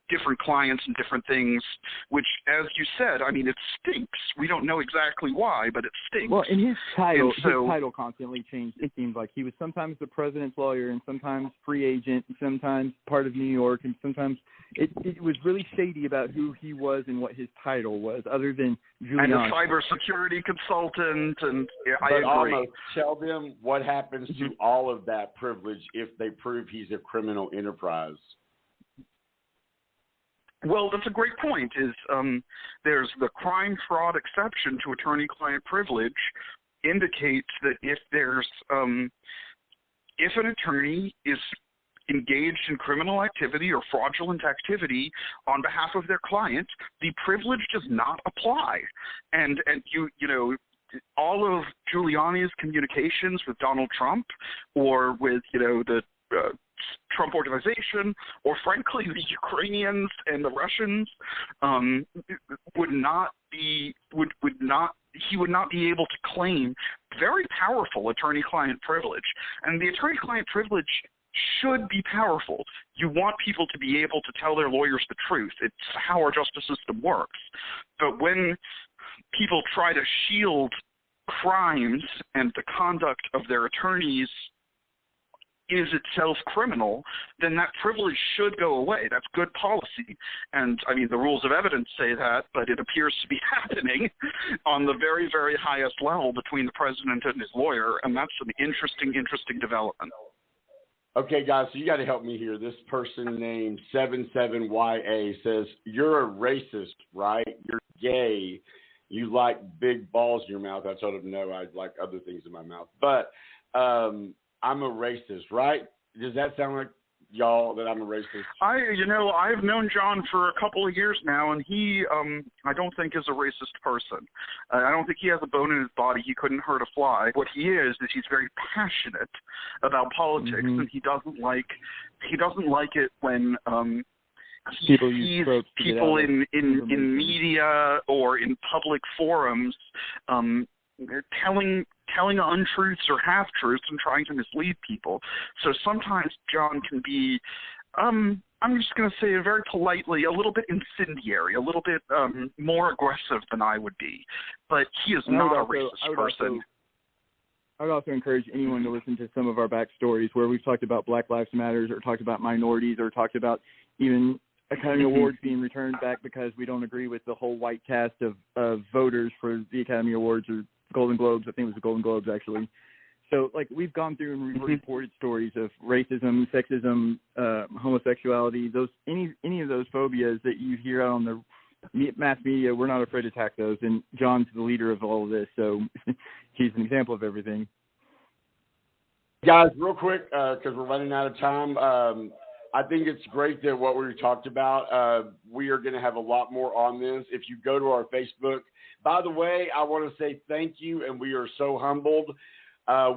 different clients and different things, which, as you said, I mean, it stinks. We don't know exactly why, but it stinks. Well, and his title constantly changed. It seems like he was sometimes the president's lawyer, and sometimes free agent, and sometimes part of New York, and sometimes it was really shady about who he was and what his title was, other than Giuliani. And a cybersecurity consultant, and I agree. Almost tell them what happens to all of that privilege if they prove he's a criminal enterprise. Well, that's a great point. There's the crime fraud exception to attorney-client privilege indicates that if an attorney is engaged in criminal activity or fraudulent activity on behalf of their client, the privilege does not apply. And you know, all of Giuliani's communications with Donald Trump or with, you know, the Trump organization, or frankly the Ukrainians and the Russians, he would not be able to claim very powerful attorney-client privilege. And the attorney-client privilege should be powerful. You want people to be able to tell their lawyers the truth. It's how our justice system works. But when people try to shield crimes and the conduct of their attorneys is itself criminal, then that privilege should go away. That's good policy. And, I mean, the rules of evidence say that, but it appears to be happening on the very, very highest level between the president and his lawyer, and that's an interesting development. Okay, guys, so you got to help me here. This person named 77YA says, you're a racist, right? You're gay. You like big balls in your mouth. I told him no, I like other things in my mouth. But I'm a racist, right? Does that sound like y'all that I'm a racist? I've known John for a couple of years now, and he, I don't think is a racist person. I don't think he has a bone in his body. He couldn't hurt a fly. What he is he's very passionate about politics, and he doesn't like it when he sees people in media or in public forums telling untruths or half-truths and trying to mislead people. So sometimes John can be, I'm just going to say it very politely, a little bit incendiary, a little bit more aggressive than I would be. But he is not a racist person. I would also encourage anyone to listen to some of our backstories where we've talked about Black Lives Matter or talked about minorities or talked about even Academy Awards being returned back because we don't agree with the whole white cast of voters for the Academy Awards or Golden Globes. I think it was the Golden Globes, actually. So, like, we've gone through and reported stories of racism, sexism, homosexuality, any of those phobias that you hear out on the mass media. We're not afraid to attack those, and John's the leader of all of this, so he's an example of everything. Guys, real quick, because we're running out of time, I think it's great that what we talked about, we are going to have a lot more on this. If you go to our Facebook, by the way, I want to say thank you, and we are so humbled.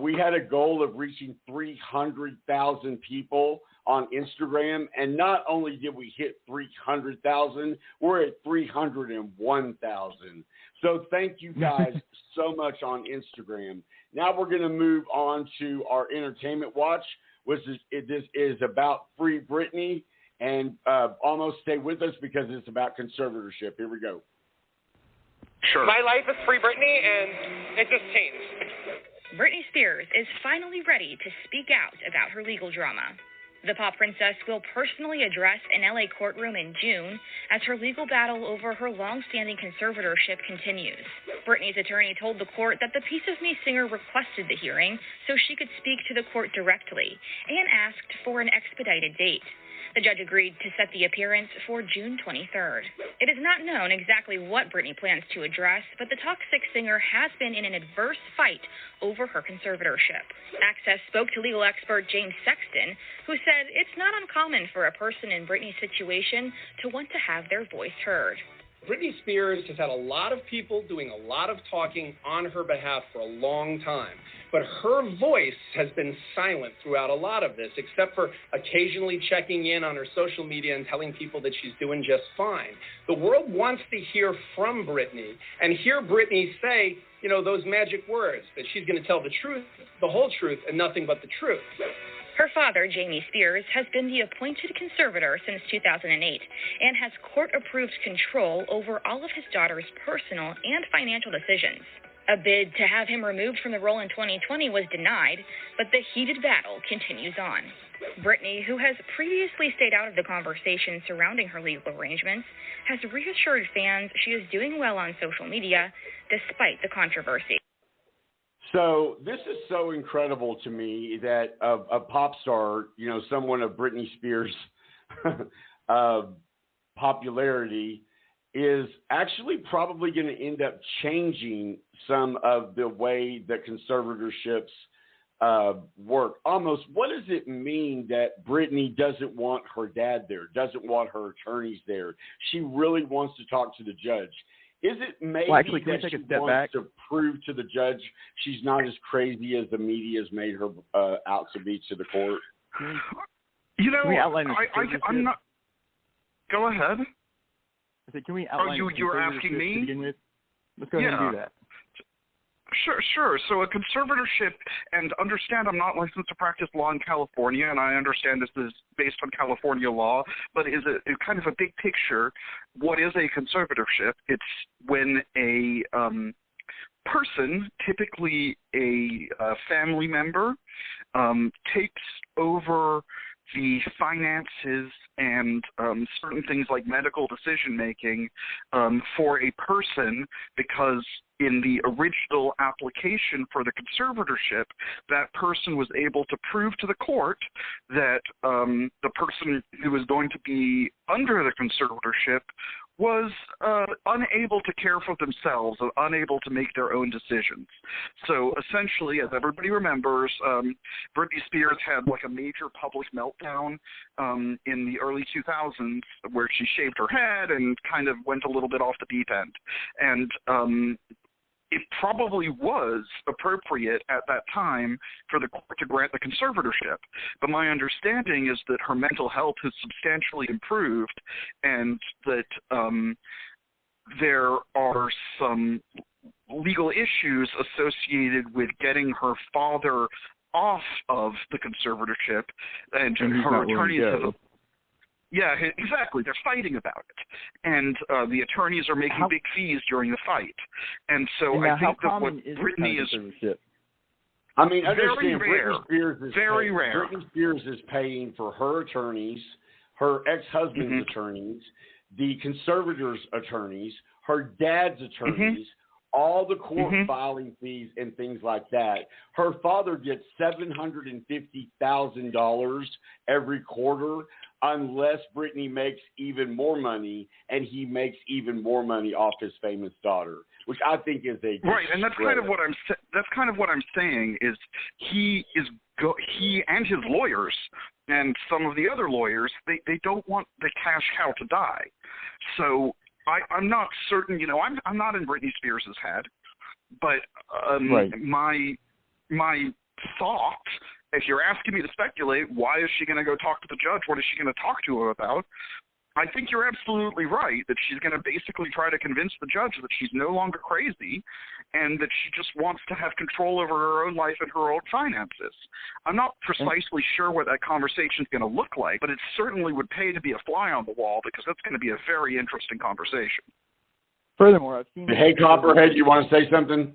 We had a goal of reaching 300,000 people on Instagram, and not only did we hit 300,000, we're at 301,000. So thank you guys so much on Instagram. Now we're going to move on to our Entertainment Watch, this is about Free Britney, and almost stay with us because it's about conservatorship. Here we go. Sure. My life is Free Britney, and it just changed. Britney Spears is finally ready to speak out about her legal drama. The pop princess will personally address an LA courtroom in June as her legal battle over her long-standing conservatorship continues. Britney's attorney told the court that the Piece of Me singer requested the hearing so she could speak to the court directly and asked for an expedited date. The judge agreed to set the appearance for June 23rd. It is not known exactly what Britney plans to address, but the toxic singer has been in an adverse fight over her conservatorship. Access spoke to legal expert James Sexton, who said it's not uncommon for a person in Britney's situation to want to have their voice heard. Britney Spears has had a lot of people doing a lot of talking on her behalf for a long time, but her voice has been silent throughout a lot of this, except for occasionally checking in on her social media and telling people that she's doing just fine. The world wants to hear from Britney and hear Britney say, you know, those magic words, that she's going to tell the truth, the whole truth, and nothing but the truth. Her father, Jamie Spears, has been the appointed conservator since 2008 and has court-approved control over all of his daughter's personal and financial decisions. A bid to have him removed from the role in 2020 was denied, but the heated battle continues on. Britney, who has previously stayed out of the conversation surrounding her legal arrangements, has reassured fans she is doing well on social media despite the controversy. So this is so incredible to me that a pop star, you know, someone of Britney Spears' popularity is actually probably going to end up changing some of the way that conservatorships work. Almost, what does it mean that Britney doesn't want her dad there, doesn't want her attorneys there? She really wants to talk to the judge. Is it maybe that she wants to prove to the judge she's not as crazy as the media has made her out to be to the court? You know, I'm not. Go ahead. I said, can we outline? You were asking me? To begin with? Let's go ahead and do that. Sure. So a conservatorship, and understand I'm not licensed to practice law in California, and I understand this is based on California law, but is a kind of a big picture. What is a conservatorship? It's when a person, typically a family member, takes over the finances and certain things like medical decision-making for a person, because in the original application for the conservatorship, that person was able to prove to the court that the person who was going to be under the conservatorship was unable to care for themselves, unable to make their own decisions. So essentially, as everybody remembers, Britney Spears had like a major public meltdown in the early 2000s where she shaved her head and kind of went a little bit off the deep end. And it probably was appropriate at that time for the court to grant the conservatorship. But my understanding is that her mental health has substantially improved, and that there are some legal issues associated with getting her father off of the conservatorship, and her attorneys have... Yeah, exactly. They're fighting about it, and the attorneys are making big fees during the fight. And so I think that what Britney is... I mean, understand, very rare. Britney Spears is paying for her attorneys, her ex-husband's attorneys, the conservator's attorneys, her dad's attorneys, all the court filing fees and things like that. Her father gets $750,000 every quarter unless Britney makes even more money, and he makes even more money off his famous daughter, which I think is a right. And that's kind of what I'm saying is he and his lawyers and some of the other lawyers, they don't want the cash cow to die. So I'm not certain, you know, I'm not in Britney Spears' head, but my thought, if you're asking me to speculate, why is she going to go talk to the judge? What is she going to talk to him about? I think you're absolutely right that she's going to basically try to convince the judge that she's no longer crazy and that she just wants to have control over her own life and her own finances. I'm not precisely sure what that conversation is going to look like, but it certainly would pay to be a fly on the wall because that's going to be a very interesting conversation. Furthermore, I've seen... Hey, Copperhead, you want to say something?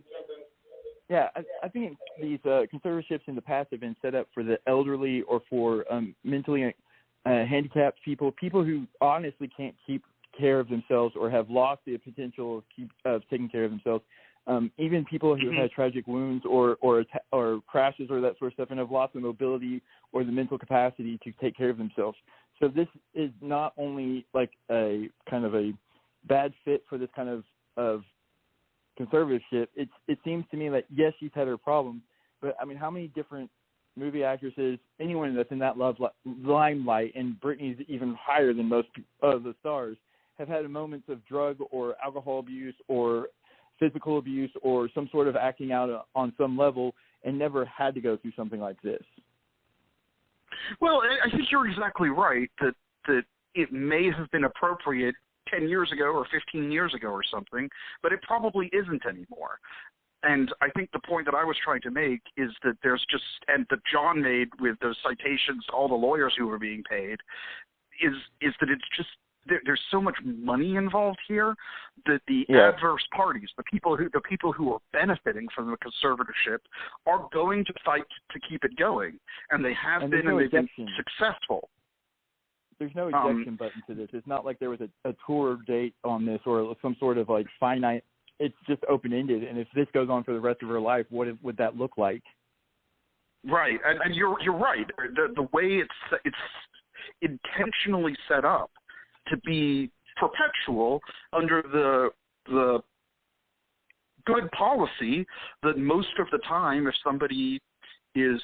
Yeah, I think these conservatorships in the past have been set up for the elderly or for mentally handicapped people who honestly can't keep care of themselves or have lost the potential of taking care of themselves. Even people who have had tragic wounds or crashes or that sort of stuff and have lost the mobility or the mental capacity to take care of themselves. So this is not only like a kind of a bad fit for this kind of conservatorship. It seems to me that, yes, she's had her problems, but, I mean, how many different movie actresses, anyone that's in that limelight, and Britney's even higher than most of the stars, have had moments of drug or alcohol abuse or physical abuse or some sort of acting out on some level and never had to go through something like this? Well, I think you're exactly right that it may have been appropriate 10 years ago or 15 years ago or something, but it probably isn't anymore. And I think the point that I was trying to make is that there's just, and that John made with those citations to all the lawyers who were being paid, is that it's just, there's so much money involved here that the adverse parties, the people who are benefiting from the conservatorship, are going to fight to keep it going, and they have been, and they've been successful. There's no ejection button to this. It's not like there was a tour date on this or some sort of like finite. It's just open-ended, and if this goes on for the rest of her life, what would that look like? Right, and you're right. The way it's intentionally set up to be perpetual under the good policy that most of the time, if somebody is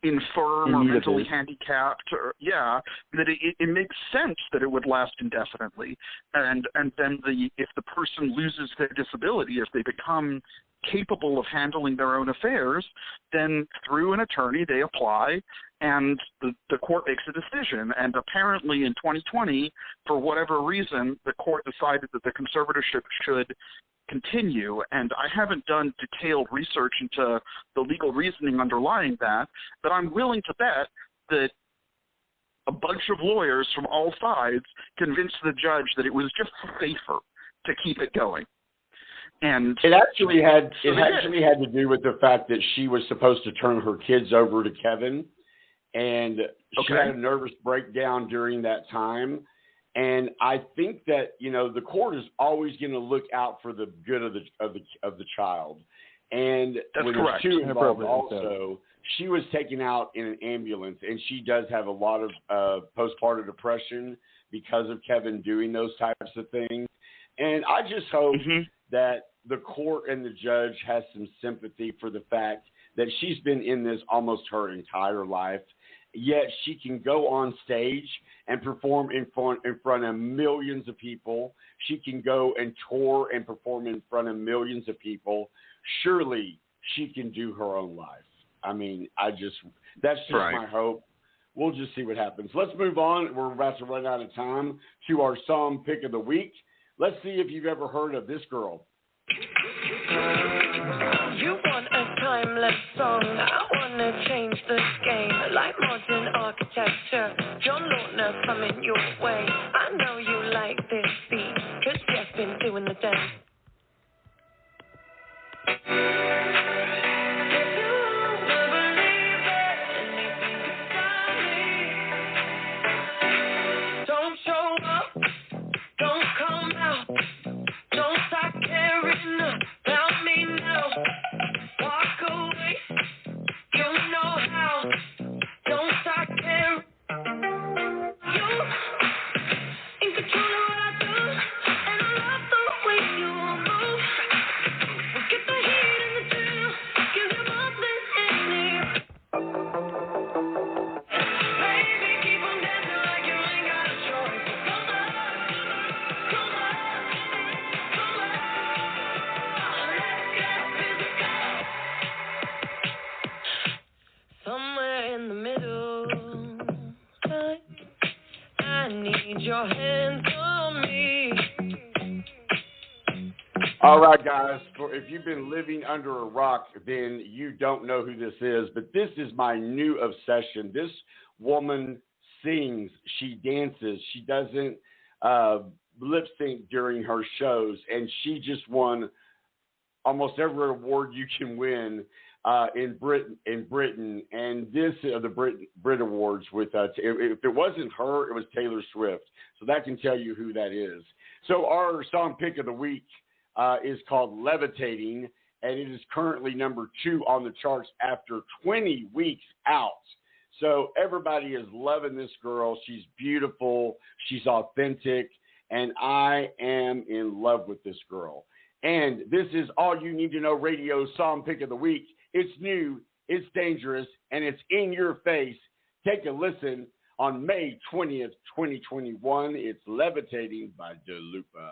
infirm or mentally handicapped, or that it makes sense that it would last indefinitely, and then if the person loses their disability, if they become capable of handling their own affairs, then through an attorney they apply, and the court makes a decision. And apparently in 2020, for whatever reason, the court decided that the conservatorship should continue, and I haven't done detailed research into the legal reasoning underlying that, but I'm willing to bet that a bunch of lawyers from all sides convinced the judge that it was just safer to keep it going. And it actually had to do with the fact that she was supposed to turn her kids over to Kevin, and she had a nervous breakdown during that time. And I think that, the court is always going to look out for the good of the child. And when there's two involved also, she was taken out in an ambulance, and she does have a lot of postpartum depression because of Kevin doing those types of things. And I just hope that the court and the judge has some sympathy for the fact that she's been in this almost her entire life, yet she can go on stage and perform in front of millions of people. She can go and tour and perform in front of millions of people. Surely she can do her own life. I mean, that's just my hope. We'll just see what happens. Let's move on. We're about to run out of time to our song pick of the week. Let's see if you've ever heard of this girl. You want a timeless song, I wanna change the game, like modern architecture, John Lautner coming your way. I know you like this beat, 'cause Jeff's been doing the dance. Don't show up, don't come out, don't start caring about me now. Walk away, you know how. Don't start caring. You in control of what I do, and I love the way you need your hands on me. All right, guys. If you've been living under a rock, then you don't know who this is. But this is my new obsession. This woman sings. She dances. She doesn't lip sync during her shows, and she just won almost every award you can win in Britain. And this are the Brit Awards with if it wasn't her, it was Taylor Swift. So that can tell you who that is. So our song pick of the week is called Levitating, and it is currently number 2 on the charts after 20 weeks out. So everybody is loving this girl. She's beautiful. She's authentic. And I am in love with this girl. And this is All You Need to Know Radio Song Pick of the Week. It's new, it's dangerous, and it's in your face. Take a listen on May 20th, 2021. It's Levitating by DeLupa.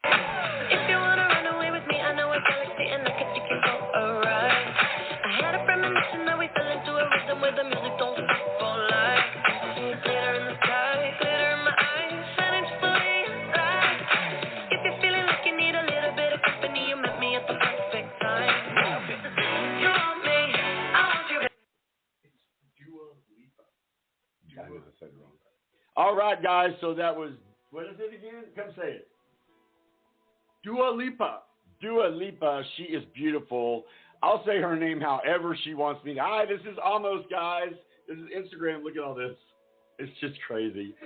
If you wanna run away with me, I know a galaxy and I could take you for a ride. I had a premonition that we fell into a rhythm where the music don't stop for life. Glitter in the sky, glitter in my eyes, shining just the way I like. If you're feeling like you need a little bit of company, you met me at the perfect time. You want me, I want you. All right, guys. So that was, what is it again? Come say it. Dua Lipa. Dua Lipa. She is beautiful. I'll say her name however she wants me to. Hi, this is Almost, guys. This is Instagram. Look at all this. It's just crazy.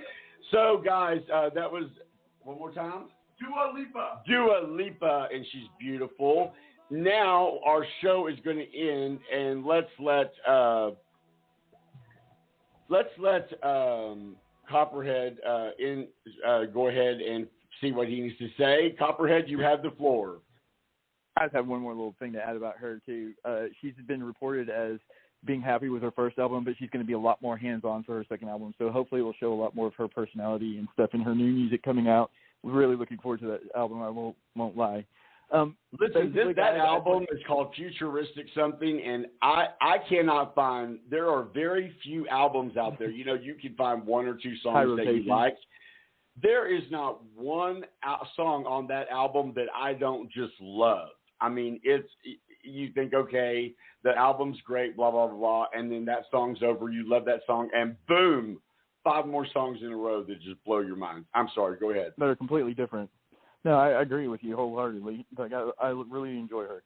So, guys, that was, one more time? Dua Lipa. Dua Lipa, and she's beautiful. Now our show is going to end, and let's let Copperhead go ahead and see what he needs to say. Copperhead, you have the floor. I just have one more little thing to add about her, too. She's been reported as being happy with her first album, but she's going to be a lot more hands-on for her second album. So hopefully it will show a lot more of her personality and stuff in her new music coming out. We're really looking forward to that album, I won't lie. Listen, that album is called Futuristic something, and I cannot find, there are very few albums out there. You know, you can find 1 or 2 songs that you like. There is not one song on that album that I don't just love. I mean, you think, okay, the album's great, blah, blah, blah, blah, and then that song's over. You love that song, and boom, 5 more songs in a row that just blow your mind. I'm sorry, go ahead. That are completely different. No, I agree with you wholeheartedly. Like, I really enjoy her.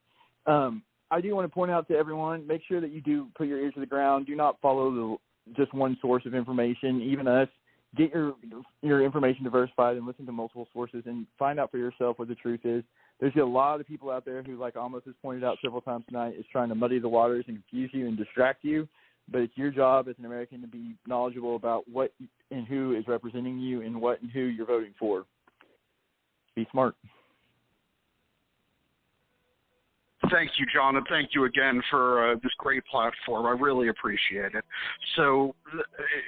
I do want to point out to everyone, make sure that you do put your ear to the ground. Do not follow just one source of information, even us. Get your information diversified and listen to multiple sources and find out for yourself what the truth is. There's a lot of people out there who, like Amos has pointed out several times tonight, is trying to muddy the waters and confuse you and distract you. But it's your job as an American to be knowledgeable about what and who is representing you and what and who you're voting for. Be smart. Thank you, John, and thank you again for this great platform. I really appreciate it. So,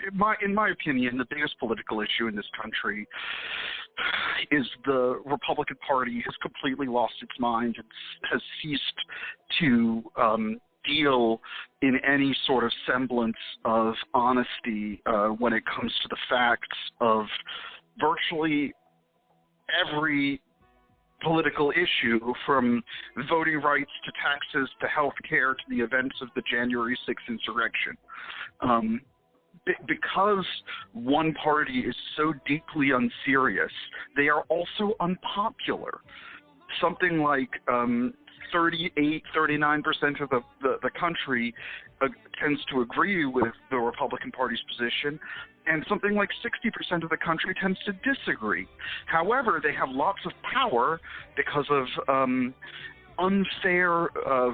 in my opinion, the biggest political issue in this country is the Republican Party has completely lost its mind. It has ceased to deal in any sort of semblance of honesty when it comes to the facts of virtually every political issue, from voting rights to taxes to health care to the events of the January 6th insurrection. Because one party is so deeply unserious, they are also unpopular. Something like 38, 39% of the country tends to agree with the Republican Party's position, and something like 60% of the country tends to disagree. However, they have lots of power because of unfair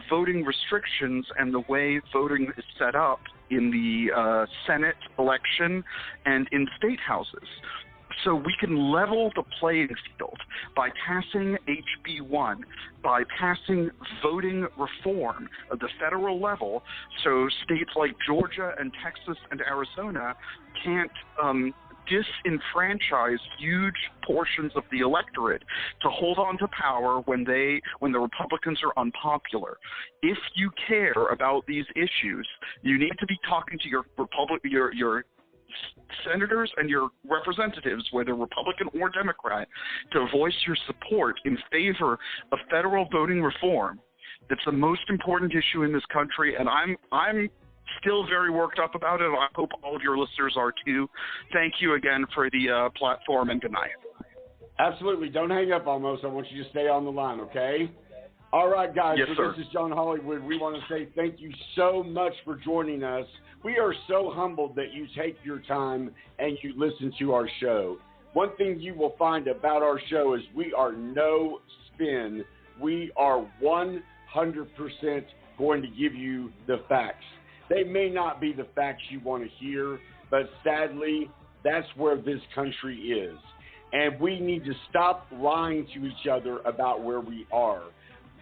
voting restrictions and the way voting is set up in the Senate election and in state houses. So we can level the playing field by passing HB 1, by passing voting reform at the federal level, so states like Georgia and Texas and Arizona can't disenfranchise huge portions of the electorate to hold on to power when the Republicans are unpopular. If you care about these issues, you need to be talking to your senators and your representatives, whether Republican or Democrat, to voice your support in favor of federal voting reform. That's the most important issue in this country, and I'm still very worked up about it. I hope all of your listeners are too. Thank you again for the platform, and good night. Absolutely. Don't hang up almost. I want you to stay on the line, okay? All right, guys. Yes, so sir. This is John Hollywood. We want to say thank you so much for joining us. We are so humbled that you take your time and you listen to our show. One thing you will find about our show is we are no spin. We are 100% going to give you the facts. They may not be the facts you want to hear, but sadly, that's where this country is. And we need to stop lying to each other about where we are.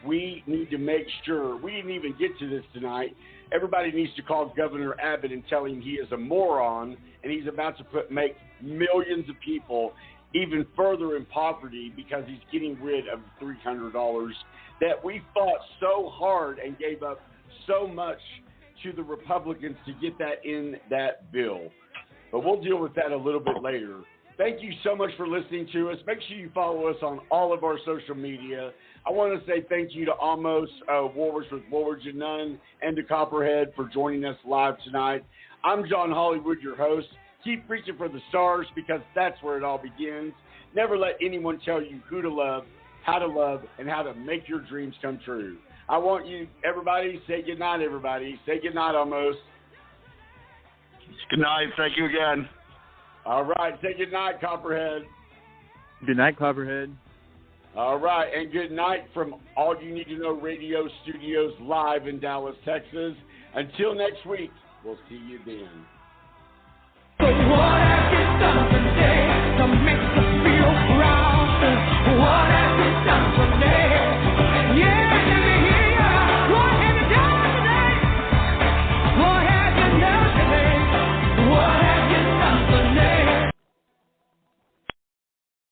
We need to make sure, we didn't even get to this tonight, everybody needs to call Governor Abbott and tell him he is a moron and he's about to make millions of people even further in poverty because he's getting rid of $300 that we fought so hard and gave up so much to the Republicans to get that in that bill. But we'll deal with that a little bit later. Thank you so much for listening to us. Make sure you follow us on all of our social media. I want to say thank you to Almost Warwards with Warwards and None and to Copperhead for joining us live tonight. I'm John Hollywood, your host. Keep reaching for the stars because that's where it all begins. Never let anyone tell you who to love, how to love, and how to make your dreams come true. I want you, everybody, say goodnight, everybody. Say goodnight, Almost. Good night. Thank you again. All right. Say goodnight, Copperhead. Good night, Copperhead. All right. And good night from All You Need to Know Radio Studios live in Dallas, Texas. Until next week, we'll see you then.